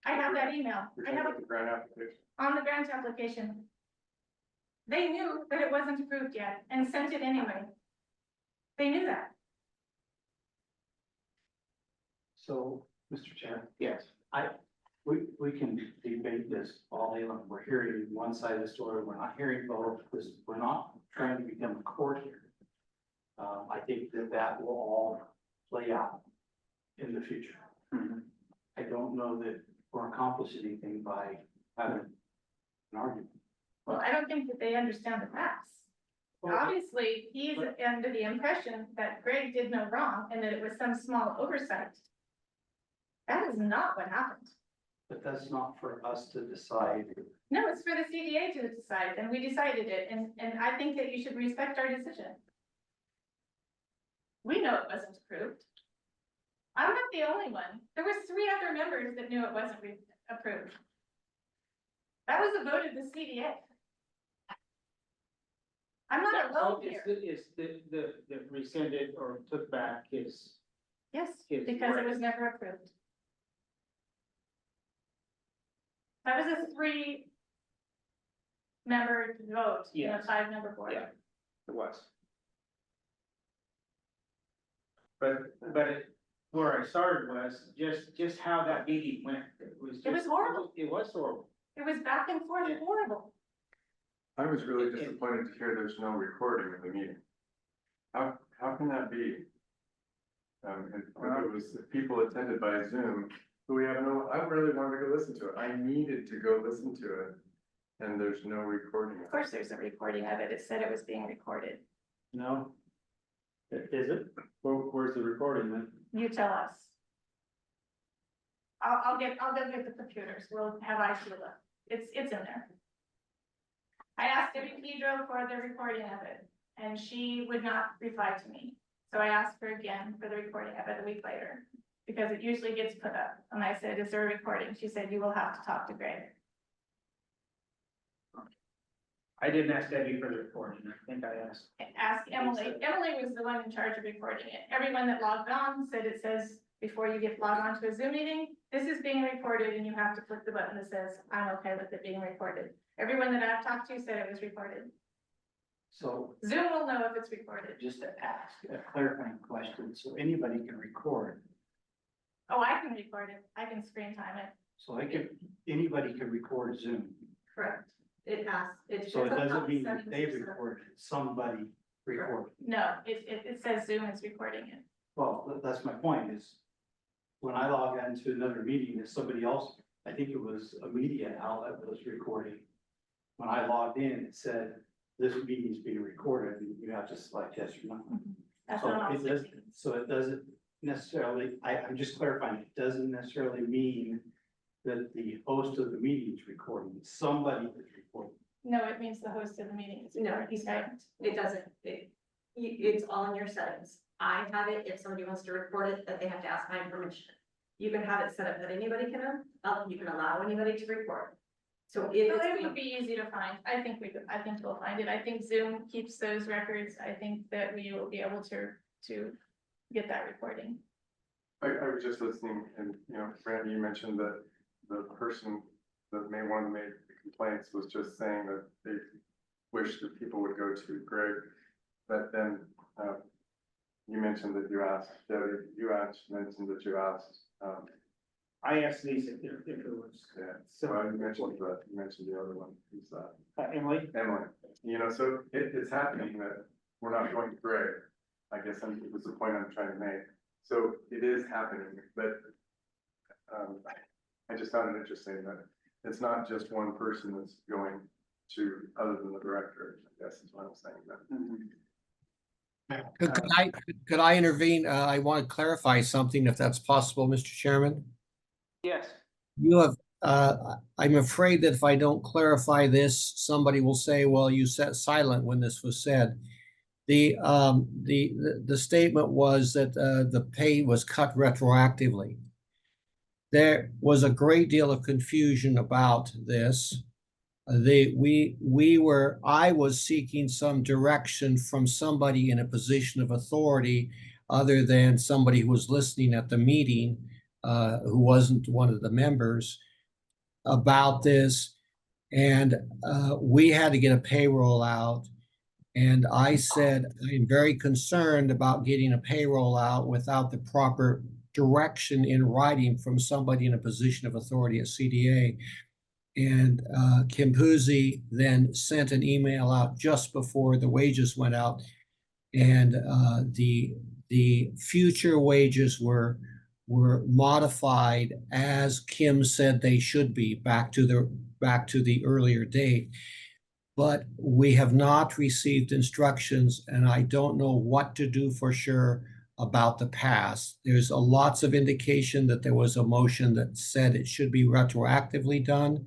I have that email. You're I have talking it about the grant application. on the grant application. They knew that it wasn't approved yet and sent it anyway. They knew that. So, Mr. Chair, Yes. we can debate this all day long. We're hearing one side of the story. We're not hearing both, because we're not trying to become a court here. I think that will all play out in the future. I don't know that we're accomplishing anything by having an argument. Well, I don't think that they understand the facts. obviously, he's under the impression that Greg did no wrong and that it was some small oversight. That is not what happened. But that's not for us to decide. No, it's for the CDA to decide, and we decided it, and I think that you should respect our decision. We know it wasn't approved. I'm not the only one. There was 3 other members that knew it wasn't approved. That was a vote of the CDA. I'm not alone here. Is the rescinded or took back his, Yes, Yes, because it right. was never approved. That was a 3-member vote, in a Yes. 5-member board. Yeah. It was. But where I started was just how that meeting went. It was horrible. It was horrible. It was back and forth, Yeah. horrible. I was really disappointed to hear there's no recording of the meeting. How can that be? And if people attended by Zoom, who we have no, I really wanted to go listen to it. I needed to go listen to it. And there's no recording. Of course, there's a recording of it. It said it was being recorded. No? Is it? Where's the recording then? You tell us. I'll go get the computers. We'll have Sheila. It's in there. I asked Debbie Pedro for the recording of it, and she would not reply to me. So I asked her again for the recording of it a week later, because it usually gets put up. And I said, is there a recording? She said, you will have to talk to Greg. I didn't ask Debbie for the recording. I think I asked. Ask Emily. Emily was the one in charge of recording it. Everyone that logged on said it says, before you get logged on to a Zoom meeting, this is being recorded, and you have to click the button that says, I'm okay with it being recorded. Everyone that I've talked to said it was recorded. So Zoom will know if it's recorded. just to ask a clarifying question, so anybody can record. Oh, I can record it. I can screen time it. So anybody can record Zoom. Correct. It asks. So it doesn't mean that they recorded, somebody recorded. No, it says Zoom is recording it. Well, that's my point is, when I log into another meeting, there's somebody else, I think it was a media outlet was recording. When I logged in, it said, this meeting is being recorded, and you have to select yes or no. That's So not all. it doesn't necessarily, I'm just clarifying, it doesn't necessarily mean that the host of the meeting is recording, somebody is recording. No, it means the host of the meeting is No, recording. he's not. It doesn't. It's all in your settings. I have it, if somebody wants to record it, that they have to ask my permission. You can have it set up that anybody can, you can allow anybody to record. So if So it's it would be easy to find. I think we'll find it. I think Zoom keeps those records. I think that we will be able to get that recording. I was just listening and, Randy, you mentioned that the person that may want to make the complaints was just saying that they wish that people would go to Greg. But then, you mentioned that you asked, Debbie, mentioned that you asked, I asked Lisa if it was. yeah, so I mentioned that, you mentioned the other one, who's Emily? Emily. So it's happening that we're not going to Greg. I guess it was the point I'm trying to make. So it is happening, but I just found it interesting that it's not just one person that's going to, other than the director, I guess is what I'm saying. Could I intervene? I want to clarify something if that's possible, Mr. Chairman. Yes. You have, I'm afraid that if I don't clarify this, somebody will say, well, you sat silent when this was said. The statement was that the pay was cut retroactively. There was a great deal of confusion about this. I was seeking some direction from somebody in a position of authority other than somebody who was listening at the meeting, who wasn't one of the members, about this. And we had to get a payroll out. And I said, I'm very concerned about getting a payroll out without the proper direction in writing from somebody in a position of authority at CDA. And Kim Puzzi then sent an email out just before the wages went out. And the future wages were modified as Kim said they should be back to the earlier date. but we have not received instructions, and I don't know what to do for sure about the past. There's lots of indication that there was a motion that said it should be retroactively done.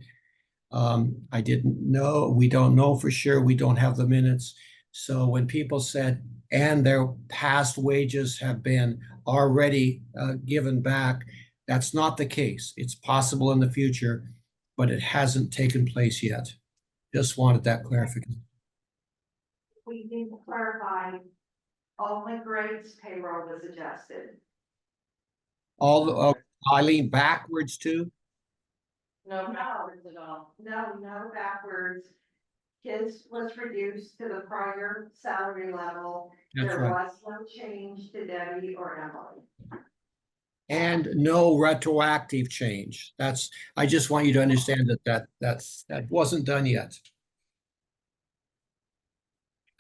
I didn't know, we don't know for sure, we don't have the minutes. So when people said, and their past wages have been already given back, that's not the case. It's possible in the future, but it hasn't taken place yet. Just wanted that clarification. We need to clarify, only Greg's payroll was adjusted. All the, Eileen, backwards too? No backwards at all. No backwards. His was reduced to the prior salary level. That's There right. was no change to Debbie or Emily. And no retroactive change. That's, I just want you to understand that that wasn't done yet.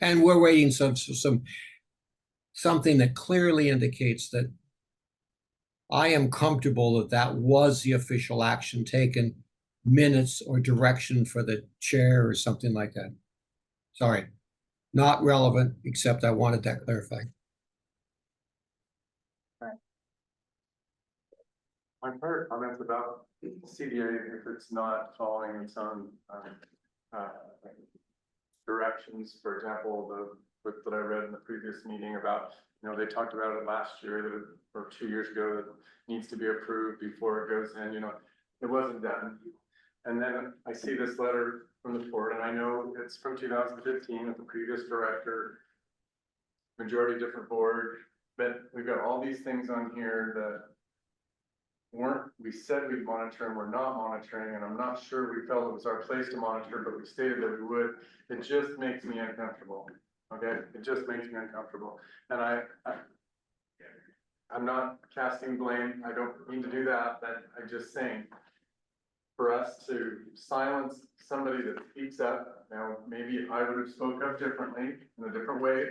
And we're waiting something that clearly indicates that I am comfortable that that was the official action taken, minutes or direction for the chair or something like that. Sorry, not relevant, except I wanted that clarified. I've heard comments about CDA if it's not following its own directions. For example, the book that I read in the previous meeting about, they talked about it last year or 2 years ago, that needs to be approved before it goes in, it wasn't done. And then I see this letter from the board, and I know it's from 2015 with the previous director, majority different board, but we've got all these things on here that we said we'd monitor and we're not monitoring, and I'm not sure we felt it was our place to monitor, but we stated that we would. It just makes me uncomfortable. Okay, it just makes me uncomfortable. And I'm not casting blame. I don't mean to do that, but I'm just saying, for us to silence somebody that speaks up, now maybe I would have spoke up differently in a different way,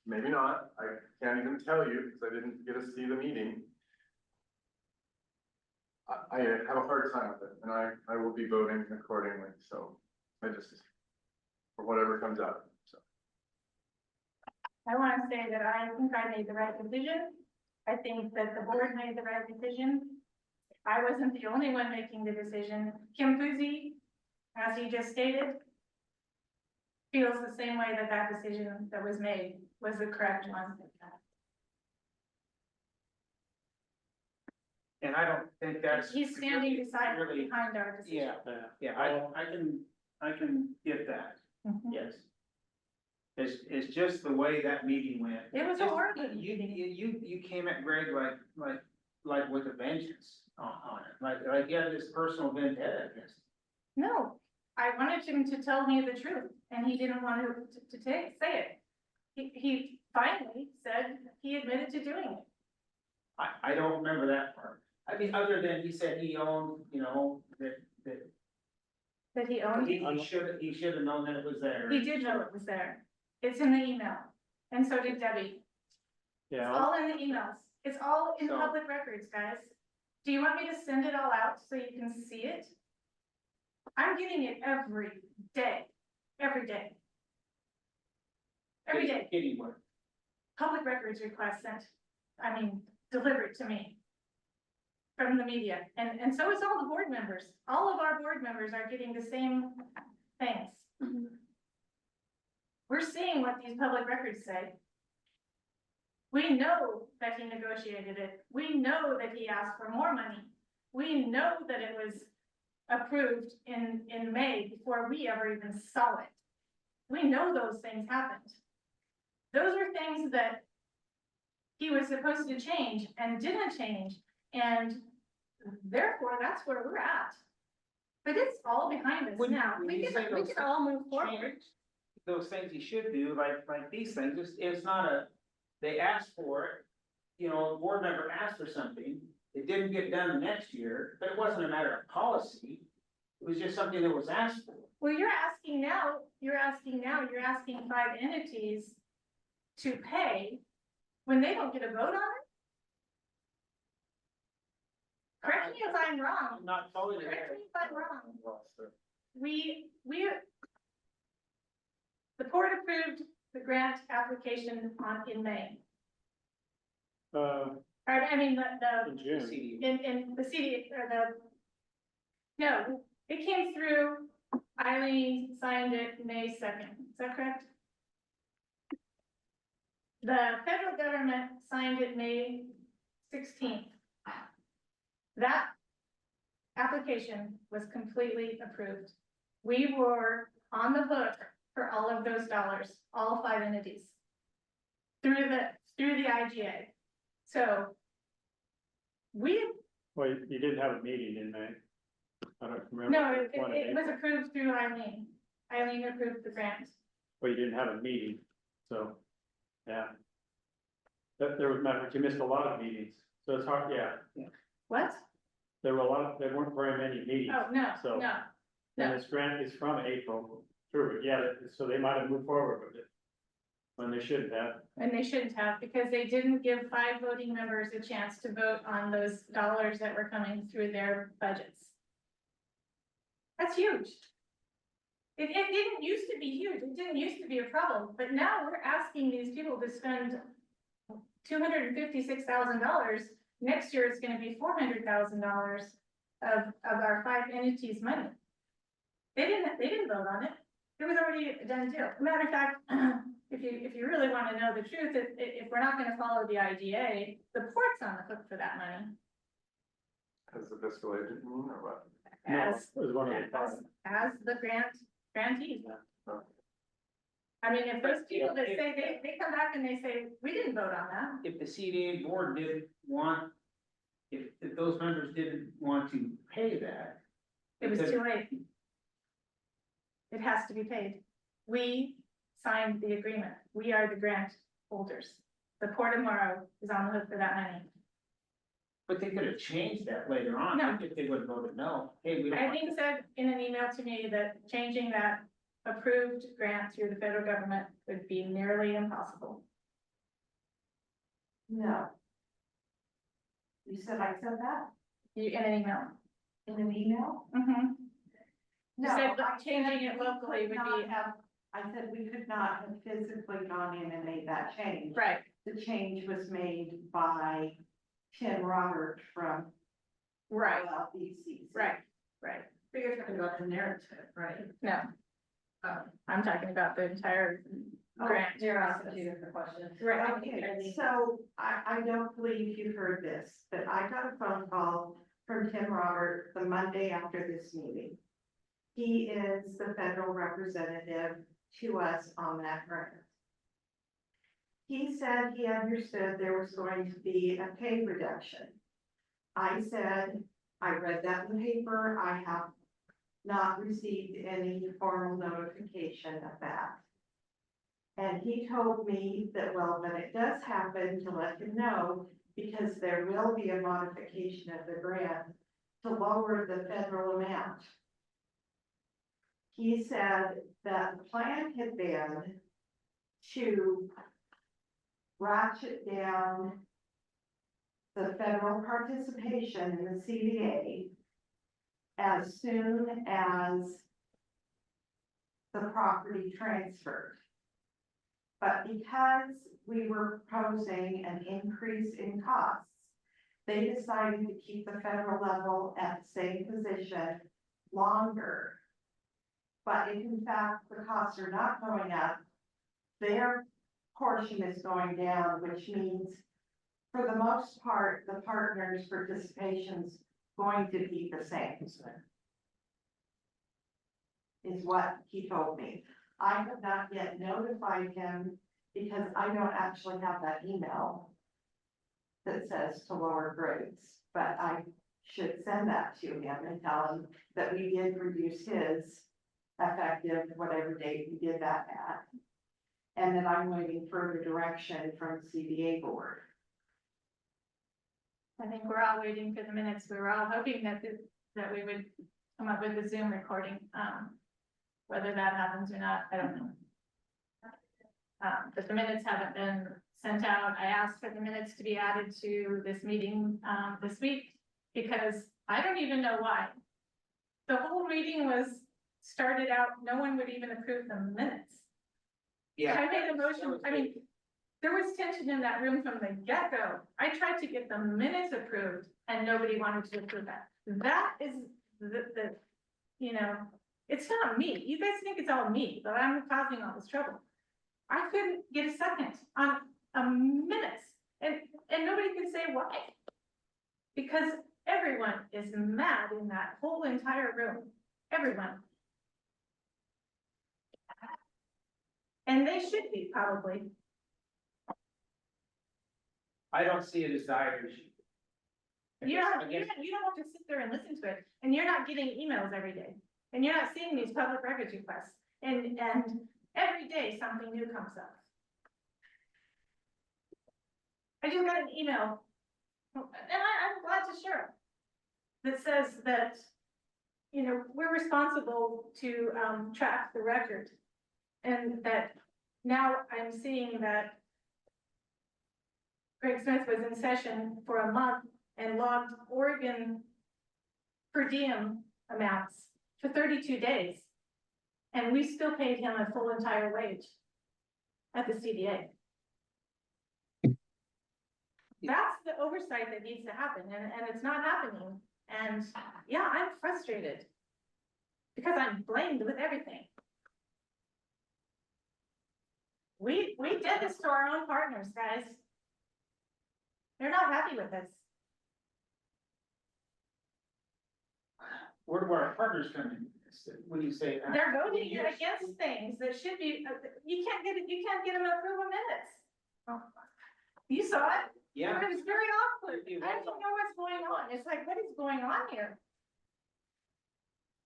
maybe not. I can't even tell you because I didn't get to see the meeting. I have a hard time with it, and I will be voting accordingly, so I just, for whatever comes out, so. I want to say that I think I made the right decision. I think that the board made the right decision. I wasn't the only one making the decision. Kim Fuzi, as he just stated, feels the same way that that decision that was made was the correct one. And I don't think that's. He's standing beside, really- behind our decision. Yeah, I can get that, Mhm. yes. It's just the way that meeting went. It was a horrible meeting. You came at Greg like with a vengeance on it, like he had this personal vendetta against him. No, I wanted him to tell me the truth, and he didn't want to say it. He finally said he admitted to doing it. I don't remember that part. I mean, other than he said he owned, That he owned it. he should have known that it was there. He did know it was there. It's in the email. And so did Debbie. It's all in the emails. It's all in So- public records, guys. Do you want me to send it all out so you can see it? I'm getting it every day, every day. Every day. Anywhere. Public records request sent, delivered to me from the media, and so is all the board members. All of our board members are getting the same things. We're seeing what these public records say. We know that he negotiated it. We know that he asked for more money. We know that it was approved in May before we ever even saw it. We know those things happened. Those are things that he was supposed to change and didn't change, and therefore that's where we're at. But it's all behind us now. When We you say can those all move forward. change, those things he should do, like these things, it's not they asked for it. A board member asked for something, it didn't get done the next year, but it wasn't a matter of policy. It was just something that was asked for. Well, you're asking 5 entities to pay when they don't get a vote on it? Correct me if I'm wrong. I'm not following it. Correct me if I'm wrong. We, The board approved the grant application in May. Or, I mean, in June. in the CD, or no, it came through, Eileen signed it May 2nd, is that correct? The federal government signed it May 16th. That application was completely approved. We were on the hook for all of those dollars, all 5 entities. Through the IGA. So. Well, you didn't have a meeting in May. I don't remember. No, it was approved through Eileen. Eileen approved the grant. Well, you didn't have a meeting, so, yeah. There was, you missed a lot of meetings, so it's hard, yeah. What? There weren't very many meetings. Oh, no, So- no. And this grant is from April through, yeah, so they might have moved forward with it. When they shouldn't have. And they shouldn't have, because they didn't give 5 voting members a chance to vote on those dollars that were coming through their budgets. That's huge. It didn't used to be huge, it didn't used to be a problem, but now we're asking these people to spend $256,000. Next year, it's gonna be $400,000 of our 5 entities' money. They didn't vote on it. It was already a done deal. Matter of fact, if you really want to know the truth, if we're not gonna follow the IGA, the port's on the hook for that money. As the fiscal agent, or what? As, No, it was one of the five. as the grantee. I mean, if those people that say, they come back and they say, we didn't vote on that. If the CDA board didn't want, if those members didn't want to pay that. It was because- too late. It has to be paid. We signed the agreement. We are the grant holders. The Port of Morrow is on the hook for that money. But they could have changed that later on, No. if they would have voted no. Hey, we don't want Eileen said in an email to me that changing that approved grant through the federal government would be nearly impossible. No. You said I said that You, in an email. in an email? Mm-hmm. No, said I changing it we locally could would not be- have- I said we could not have physically gone in and made that change. Right, The change was made by Tim Robert from. right, BCC. right. But you're talking about the narrative, right? No. I'm talking about the entire grant. You're asking 2 different questions. Right. Okay, so I don't believe you heard this, but I got a phone call from Tim Robert the Monday after this meeting. He is the federal representative to us on that grant. He said he understood there was going to be a pay reduction. I said, I read that in the paper, I have not received any formal notification of that. And he told me that, well, when it does happen, to let him know, because there will be a modification of the grant to lower the federal amount. He said that the plan had been to ratchet down the federal participation in the CDA as soon as the property transferred. But because we were proposing an increase in costs, they decided to keep the federal level at the same position longer. But if in fact the costs are not going up, their portion is going down, which means for the most part, the partners' participation's going to be the same. Is what he told me. I have not yet notified him because I don't actually have that email that says to lower grades, but I should send that to him and tell him that we did reduce his effective whatever date we did that at. And that I'm waiting further direction from the CBA board. I think we're all waiting for the minutes. We were all hoping that we would come up with a Zoom recording. Whether that happens or not, I don't know. But the minutes haven't been sent out. I asked for the minutes to be added to this meeting, this week, because I don't even know why. The whole reading was started out, no one would even approve the minutes. Yeah. I made a motion, I mean, there was tension in that room from the get-go. I tried to get the minutes approved and nobody wanted to approve that. That is the, you know, it's not me. You guys think it's all me, but I'm causing all this trouble. I couldn't get a second on a minutes and nobody could say why. Because everyone is mad in that whole entire room, everyone. And they should be probably. I don't see it as dire issue. You don't have to sit there and listen to it, and you're not getting emails every day, and you're not seeing these public records requests, and every day something new comes up. I just got an email, and I'm glad to share it, that says that, you know, we're responsible to track the record, and that now I'm seeing that Greg Smith was in session for a month and logged Oregon per diem amounts for 32 days. And we still paid him a full entire wage at the CDA. That's the oversight that needs to happen, and it's not happening. And yeah, I'm frustrated because I'm blamed with everything. We did this to our own partners, guys. They're not happy with us. Where do our partners come in? When you say that? They're voting against things that should be, you can't get them to approve minutes. You saw it? Yeah. It was very awkward. I don't know what's going on. It's like, what is going on here?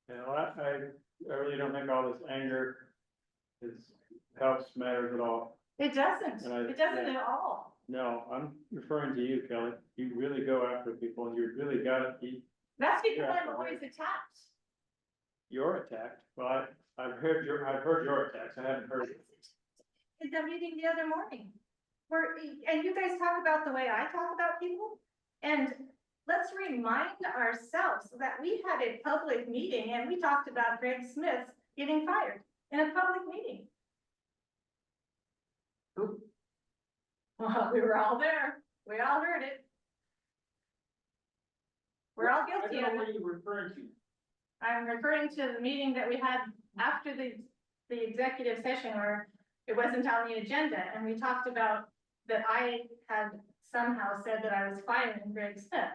You know, I really don't think all this anger helps matters at all. It doesn't. And It doesn't at all. No, I'm referring to you, Kelly. You really go after people and you really gotta keep, That's because Yeah. I'm always attacked. you're attacked. Well, I've heard your attacks. I haven't heard. In the meeting the other morning, and you guys talk about the way I talk about people, and let's remind ourselves that we had a public meeting and we talked about Greg Smith getting fired in a public meeting. Well, we were all there. We all heard it. We're all guilty I of don't know it. what you're referring to. I'm referring to the meeting that we had after the executive session where it wasn't on the agenda, and we talked about that I had somehow said that I was firing Greg Smith.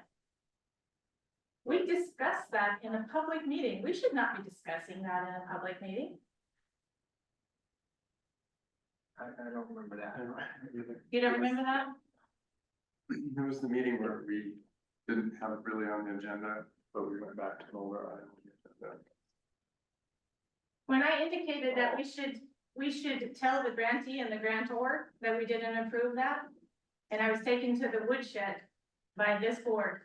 We discussed that in a public meeting. We should not be discussing that in a public meeting. I don't remember that. You don't remember that? It was the meeting where we didn't have it really on the agenda, but we went back to an older item. When I indicated that we should tell the grantee and the grantor that we didn't approve that, and I was taken to the woodshed by this board.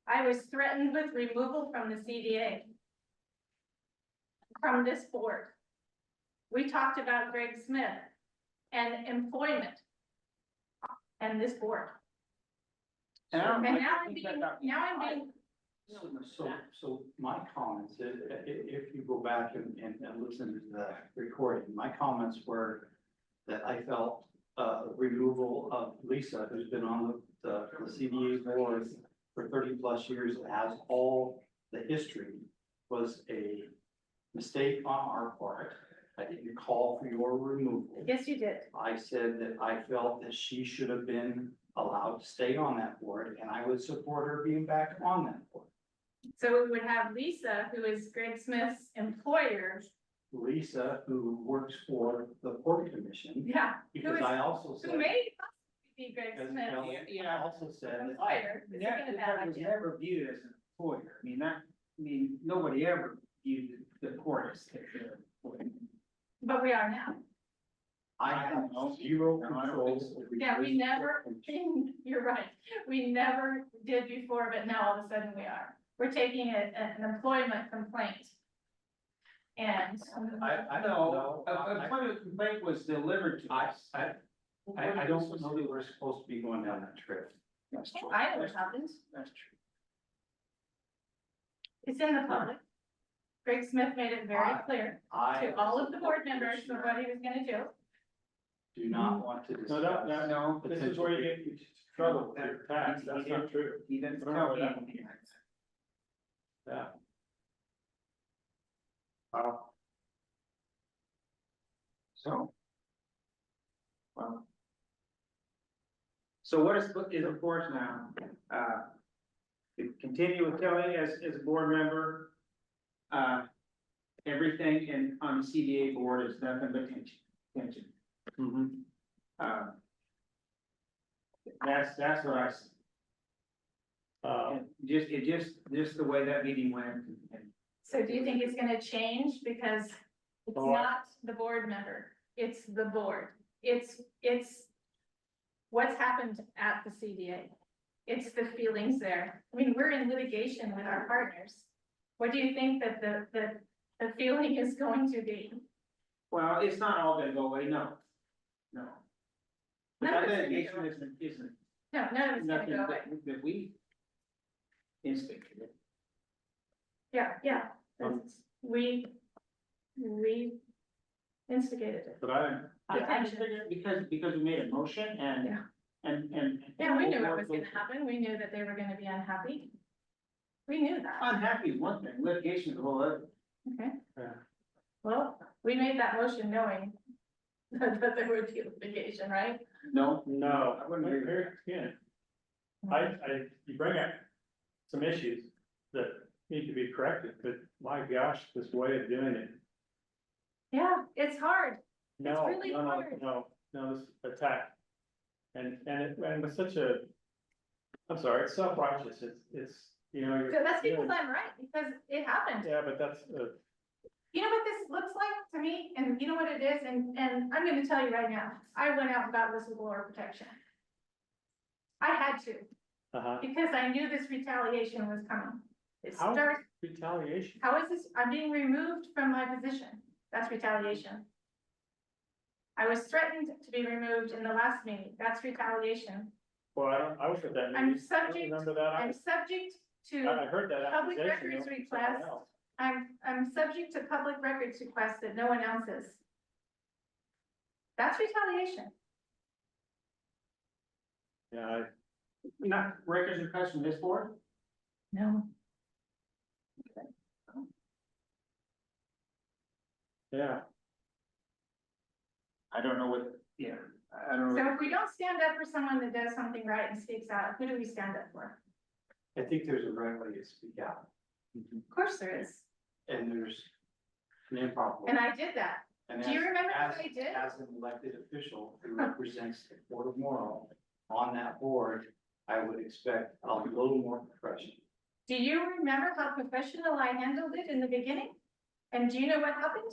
I was threatened with removal from the CDA. From this board. We talked about Greg Smith and employment. And this board. And now I'm being, So my comments, if you go back and listen to the recording, my comments were that I felt removal of Lisa, who's been on the CDA board for 30+ years, has all the history, was a mistake on our part. I didn't call for your removal. yes, you did. I said that I felt that she should have been allowed to stay on that board, and I would support her being back on that board. So we would have Lisa, who is Greg Smith's employer. Lisa, who works for the Port Commission, Yeah. because I also said. Who may possibly be Greg as Smith. Kelly, I also said that Employer. It's That a bad was idea. never viewed as an employer. I mean, nobody ever viewed the court as an employer. But we are now. I have zero control. over Yeah, we this never, Port Commission. you're right. We never did before, but now all of a sudden we are. We're taking an employment complaint. And I don't No, know. an employment complaint was delivered to us. I don't know that we're supposed to be going down that trail. That's true. I know what happened. That's true. It's in the public. Greg Smith made it very clear to all of the board members of what he was gonna do. Do not want to No, no, this is where you get into trouble with your tax, that's not true. He didn't I don't tell know me. that one. Yeah. So. Well. So what is of course now, to continue with Kelly as a board member. Everything on the CDA board is nothing but tension. That's what I see. And just the way that meeting went. And So do you think it's gonna change? Because it's not the board member, it's the board. It's what's happened at the CDA. It's the feelings there. I mean, we're in litigation with our partners. What do you think that the feeling is going to be? Well, it's not all gonna go away, no. But None that of it's gonna litigation go away. isn't No, none of it's gonna nothing go away. that we instigated. Yeah, we instigated it. But I, Because we made a motion and. Yeah. And. Yeah, we knew what was gonna happen. We knew that they were gonna be unhappy. We knew that. Unhappy is one thing, litigation is a whole other. Okay. Yeah. Well, we made that motion knowing that there would be litigation, right? No. no, I wouldn't agree. again, you bring up some issues that need to be corrected, but my gosh, this way of doing it. Yeah, it's hard. No, really no, hard. this attack. And with such a, I'm sorry, it's self-righteous, it's, you know, you're. So that's because I'm right, because it happened. Yeah, but that's, You know what this looks like to me, and you know what it is, and I'm gonna tell you right now, I went out and got whistleblower protection. I had to, because I knew this retaliation was coming. It How is starts, retaliation. how is this, I'm being removed from my position, that's retaliation. I was threatened to be removed in the last meeting, that's retaliation. Well, I was at that meeting. I'm I don't subject, remember that. I'm subject I to heard that public accusation, records though, from request. someone else. I'm subject to public records requests that no one else is. That's retaliation. Yeah, Not records request from this board? No. yeah. I don't know what, yeah, I don't know. So if we don't stand up for someone that does something right and speaks out, who do we stand up for? I think there's a right way to speak out, Of course there is. and there's an improper. And I did that. And Do you as- remember as- what I did? As an elected official who represents the Port of Morrow on that board, I would expect a little more professional. Do you remember how professional I handled it in the beginning? And do you know what happened?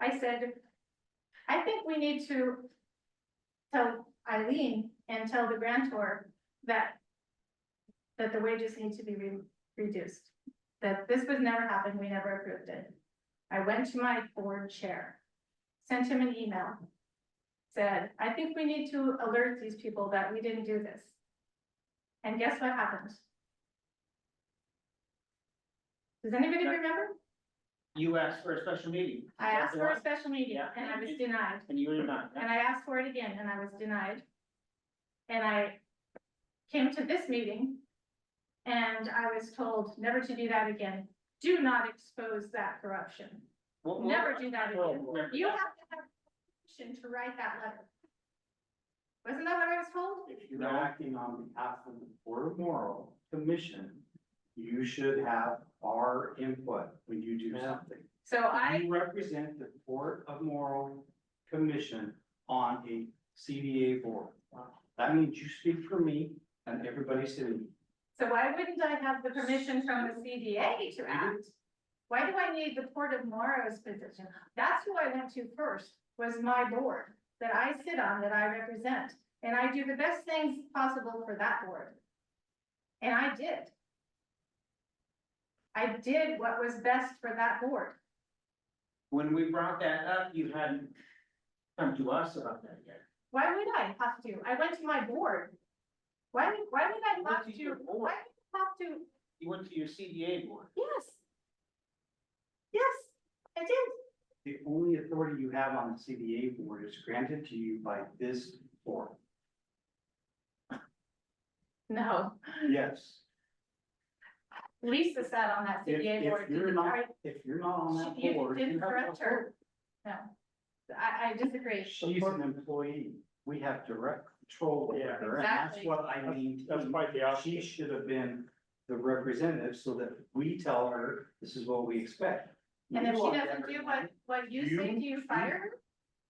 I said, I think we need to tell Eileen and tell the grantor that the wages need to be reduced. That this was never happened, we never approved it. I went to my board chair, sent him an email, said, I think we need to alert these people that we didn't do this. And guess what happened? Does anybody remember? You asked for a special meeting. I asked for a special meeting Yeah. and I was denied. And you were not. And I asked for it again and I was denied. And I came to this meeting and I was told never to do that again. Do not expose that corruption. Never do that again. You have to have permission to write that letter. Wasn't that what I was told? If you're acting on behalf of the Port of Morrow Commission, you should have our input when you do something. So I, You represent the Port of Morrow Commission on a CDA board. That means you speak for me and everybody sitting. so why wouldn't I have the permission from the CDA to act? Why do I need the Port of Morrow's position? That's who I went to first, was my board that I sit on, that I represent. And I do the best things possible for that board. And I did. I did what was best for that board. When we brought that up, you hadn't come to us about that yet. Why would I have to? I went to my board. Why would I have to to? your board. Why would I have to? You went to your CDA board. Yes. Yes. the only authority you have on the CDA board is granted to you by this board. No, Yes. Lisa sat on that CDA board. If you're not on that You board. didn't you have correct no her. No, I disagree. She's an employee. We have direct control over Yeah. her, and that's Exactly. what I mean. That's quite the opposite. She should have been the representative so that we tell her, this is what we expect. And if You she are doesn't do what you say, do you fire her?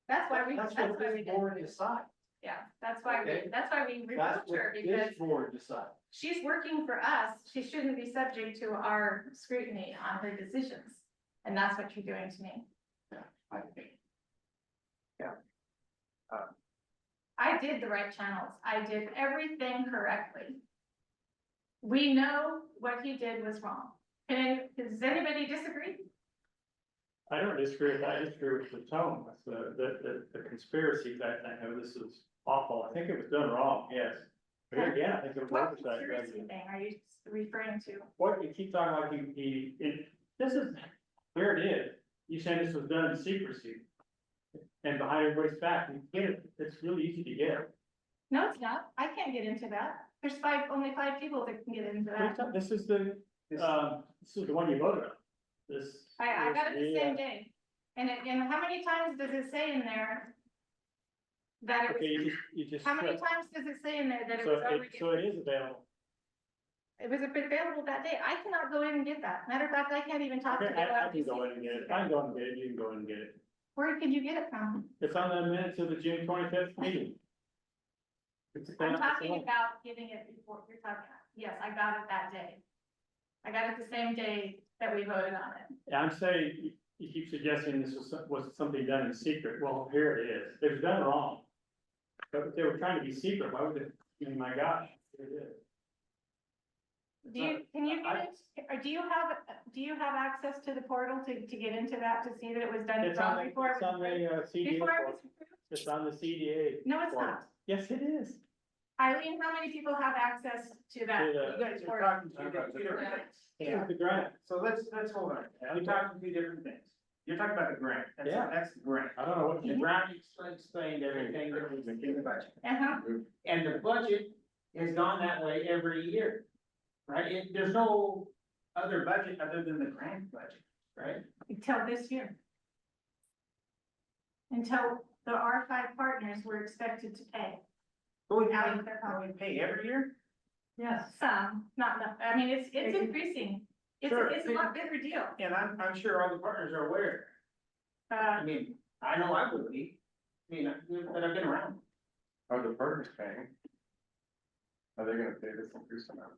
That's why we, That's that's what why we this did. board decides. Yeah, that's why Okay. we removed That's her what because this board decides. she's working for us. She shouldn't be subject to our scrutiny on her decisions. And that's what you're doing to me. I think. Yeah. I did the right channels. I did everything correctly. We know what he did was wrong. Does anybody disagree? I don't disagree with that, I disagree with the tone, with the conspiracy type thing, oh, this is awful, I think it was done wrong, yes. But here again, I think it was What oversight. conspiracy thing are you referring to? What, you keep talking like this is, here it is, you saying this was done in secrecy. And behind everybody's back, you get it, it's really easy to get. No, it's not. I can't get into that. There's only five people that can get into that. This is the one you voted on, this. I got it the this, same day. And how many times does it say in there that it Okay, was, you just. how many times does it say in there that it So was already? so it is available. It was available that day. I cannot go in and get that. Matter of fact, I can't even talk to Okay, the. I can go in and get it, I can go in and get it, you can go in and get it. Where can you get it from? It's on the minutes of the June 25th meeting. I'm talking about getting it before you're talking about. Yes, I got it that day. I got it the same day that we voted on it. I'm saying, you keep suggesting this was something done in secret, well, here it is, it was done wrong. But if they were trying to be secret, why would they, my gosh, here it is. Can you get it, or do you have access to the portal to get into that, to see that it was done It's on wrong the, before? it's on the CDA, Before it was form. approved? It's on the CDA. No, it's form. not. Yes, it is. Eileen, how many people have access to that? To the- You guys are talking two different things. It's the grant. So let's hold on. You're talking two different things. You're talking about the grant. Yeah. That's the grant. I don't know what The you. grant explained everything that was in the budget. Uh-huh. And the budget has gone that way every year. Right? There's no other budget other than the grant budget, right? Until this year. Until the R5 partners were expected to pay. But we Out of their we pay every year? Yes. Some, not enough. I mean, it's increasing. Sure. It's a lot bigger deal. And I'm sure all the partners are aware. I mean, I know I would be. I mean, but I've been around. Are the partners paying? Are they gonna pay this increased amount?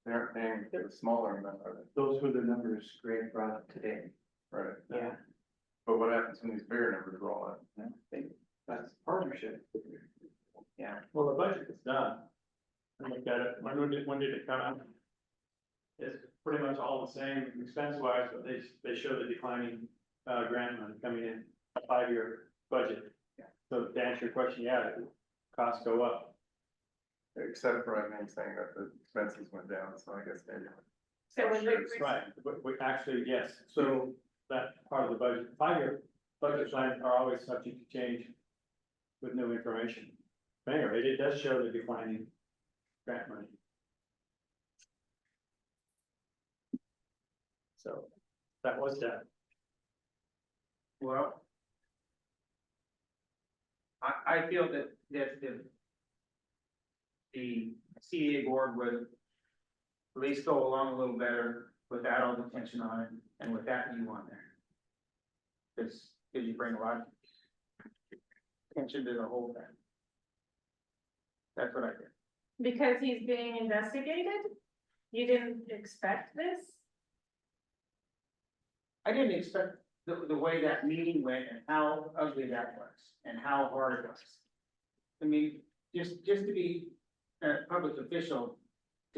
They aren't paying the smaller amount, are they? Those were the numbers Greg brought up today. Right. Yeah. But what happens when these bigger numbers roll in? That's partnership. Yeah. Well, the budget is done. I looked at it, when did it come out? It's pretty much all the same expense wise, but they show the declining, grant money coming in, a 5-year budget. Yeah. So To answer your question, yeah, costs go up. Except for Eileen saying that the expenses went down, so I guess maybe. So when we, Right, but we actually, yes, so that part of the budget, 5-year budget plans are always subject to change with new information. But anyway, it does show the declining grant money. So that was that. Well. I feel that the CDA board would at least go along a little better without all the tension on it and with that view on there. Because you bring a lot of attention to the whole thing. That's what I did. because he's being investigated? You didn't expect this? I didn't expect the way that meeting went and how ugly that was and how hard it was. I mean, just to be a public official.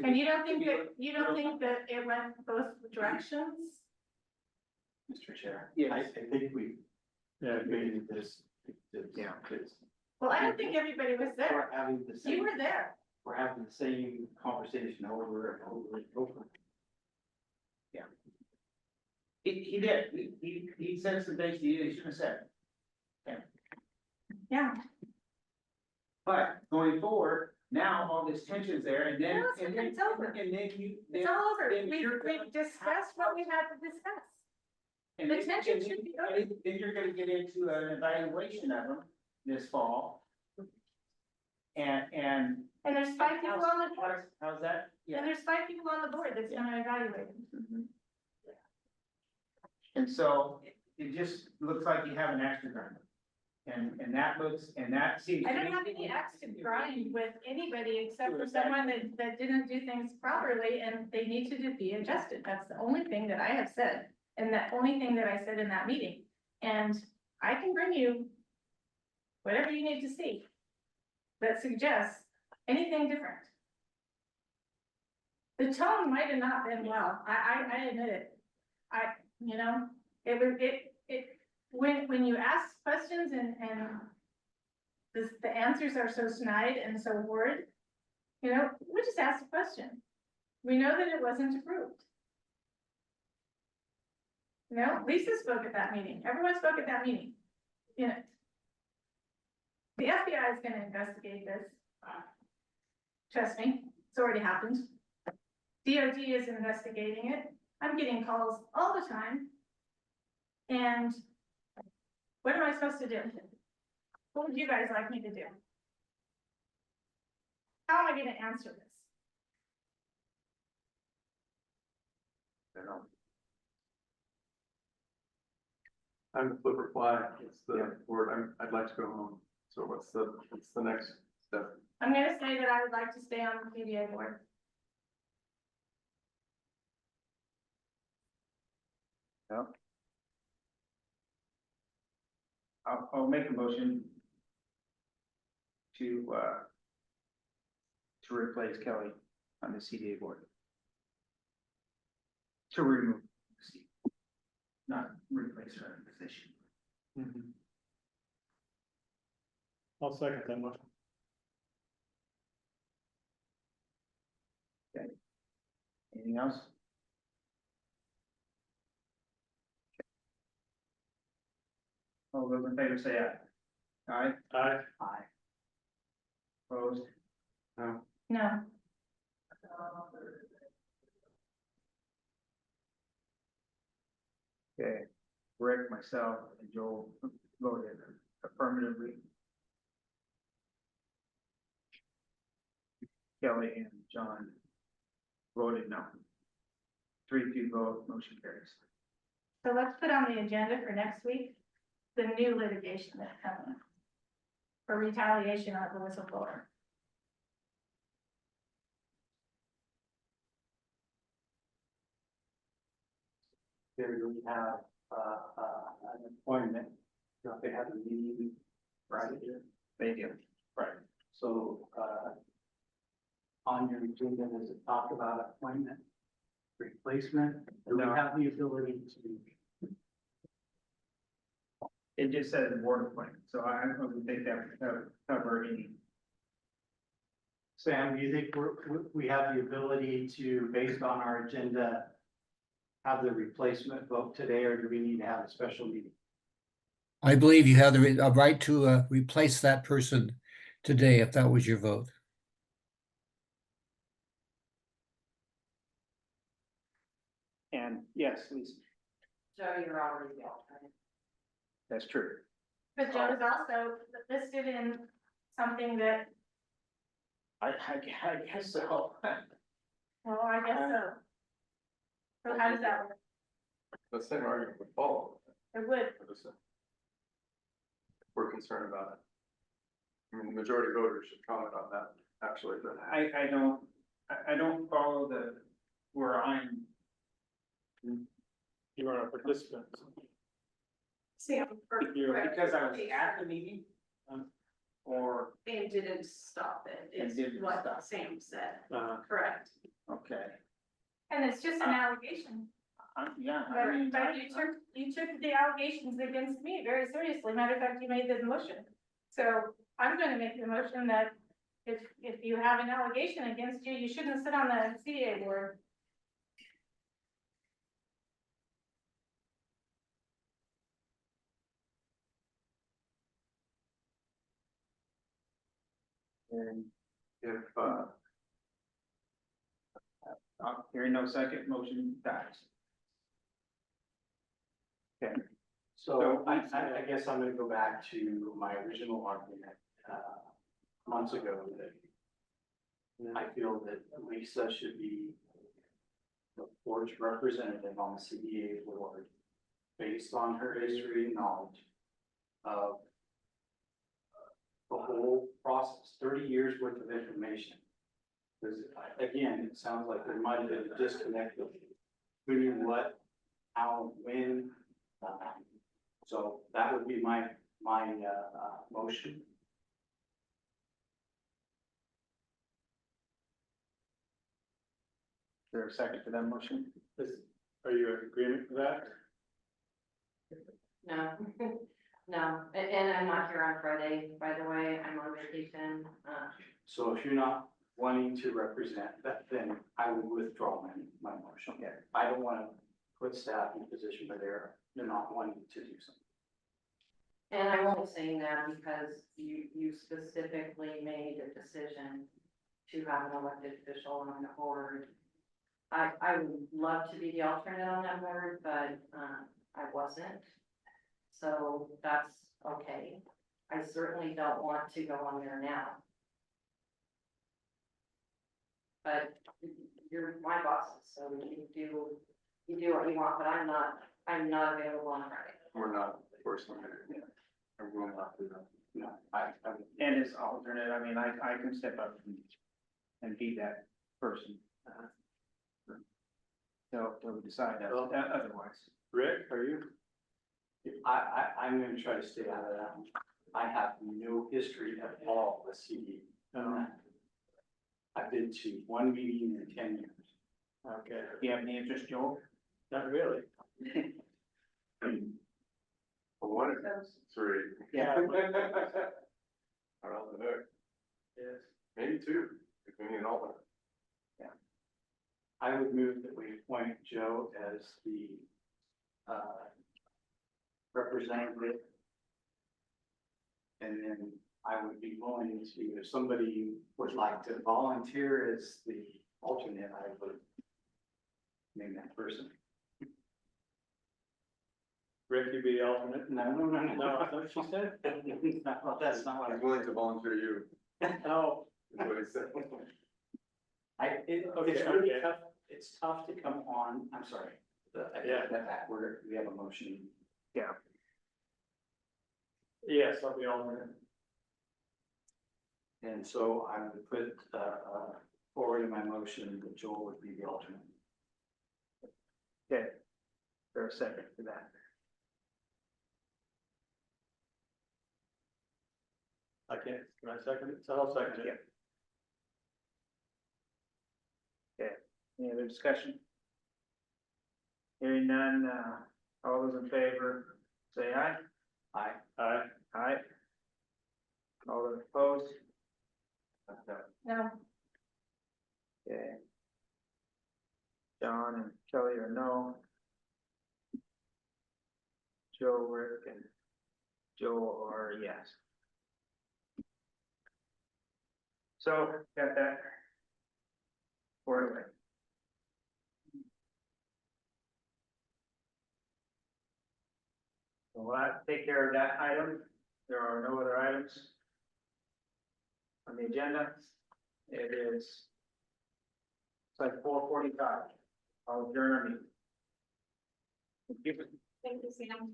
And you don't think that it went both directions? Mr. Chair. Yes. I think we debated this. Yeah. Well, I don't think everybody was there. We're having the same. You were there. We're having the same conversation over and over and over. Yeah. He did, he said some things he shouldn't have said. Yeah. But going forward, now all this tension's there, and then, No, it's over. and then you. It's all over. then We've you're gonna- discussed what we had to discuss. and the then- tension and should then- be over. and then you're gonna get into an evaluation of them this fall. And. And there's 5 people on the board. How's that? And there's 5 people on the board that's gonna evaluate them. And so it just looks like you have an axe to grind. And that looks, and that seems. I to don't me- have any axe to grind with anybody except for someone that didn't do things properly and they need to be adjusted. That's the only thing that I have said. And the only thing that I said in that meeting. And I can bring you whatever you need to see that suggests anything different. The tone might have not been well. I admit it. It was, when you ask questions and the answers are so snide and so horrid, we just asked a question. We know that it wasn't approved. Lisa spoke at that meeting. Everyone spoke at that meeting. The FBI is gonna investigate this. Trust me, it's already happened. DOD is investigating it. I'm getting calls all the time. And what am I supposed to do? What would you guys like me to do? How am I gonna answer this? I'm the flip reply, it's the word, I'd like to go home, so what's the next step? I'm gonna say that I would like to stay on the PBA board. I'll make a motion to replace Kelly on the CDA board. To remove, not replace her in the position. I'll second that motion. Anything else? All those in favor say aye. Aye? Aye. Aye. Opposed? No. No. Okay, Rick, myself, and Joel voted affirmatively. Kelly and John voted no. 3-2 vote, motion carries. So let's put on the agenda for next week, the new litigation that's coming. For retaliation of the whistleblower. There we have, an appointment, they have a meeting Friday. They do. Right. So, on your agenda, does it talk about appointment, replacement? Do we No. have the ability to? It just says board appointment, so I don't think that would cover any. Sam, do you think we have the ability to, based on our agenda, have the replacement vote today, or do we need to have a special meeting? I believe you have the right to replace that person today, if that was your vote. And yes, Lisa, So you're already the alternate. that's true. But Joe is also listed in something that, I guess so. well, I guess so. So how does that work? The same argument would follow. It would. We're concerned about it. I mean, the majority voters should comment on that, actually, but I don't follow where I'm. You are a participant. Sam. Because I was at the meeting. Or, And didn't stop it, And is didn't what stop. Sam said, Uh, correct? okay, And it's just an allegation. yeah. I mean, But you took the allegations against me very seriously. Matter of fact, you made the motion. So I'm gonna make the motion that if you have an allegation against you, you shouldn't sit on the CDA board. And, If, hearing no second, motion dies. Okay, So I guess I'm gonna go back to my original argument, months ago that I feel that Lisa should be the board's representative on the CDA board based on her history and knowledge of the whole process, 30 years worth of information. Because again, it sounds like there might have been a disconnect of who knew what, how, when. So that would be my motion. is there a second to that motion? Are you in agreement with that? No, no, and I'm not here on Friday, by the way, I'm on vacation, So if you're not wanting to represent that, then I would withdraw my motion. Okay. I don't want to put staff in a position where they're not wanting to do something. and I'm only saying that because you specifically made a decision to have an elected official on the board. I would love to be the alternate on that board, but, I wasn't. So that's okay. I certainly don't want to go on there now. But you're my bosses, so you do what you want, but I'm not available on Friday. we're not forcing it, I will not do that. No, And as alternate, I mean, I can step up and be that person. Till we decide that, otherwise. Rick, are you? I'm gonna try to stay out of that one. I have no history at all with CD. I've been to one meeting in 10 years. Okay. Do you have any interest, Joel? Not really. For one, three. Yeah. Around the hook, Yes. maybe two, if we need an alternate. I would move that we appoint Joe as the representative. And then I would be willing to, if somebody would like to volunteer as the alternate, I would name that person. Rick, you be the alternate? No, No, that's what she said. No, that's not what I'm willing to volunteer you, No. is what he said. It's Okay, really okay. tough, it's tough to come on, I'm sorry. Yeah. We have a motion. Yes, I'll be alternate. And so I would put, forward in my motion that Joel would be the alternate. Okay. For a second to that. I can't, can I second it? So I'll second it. Okay, any other discussion? Hearing none, all those in favor, say aye. Aye. Aye. Aye. All those opposed? No. No, Okay. John and Kelly are no. Joe, Rick, and Joe are yes. So, got that. Squared away. So we'll have to take care of that item. There are no other items on the agenda. It is, it's like 4:45. I'll adjourn our meeting. Thank you. thank you, Sam.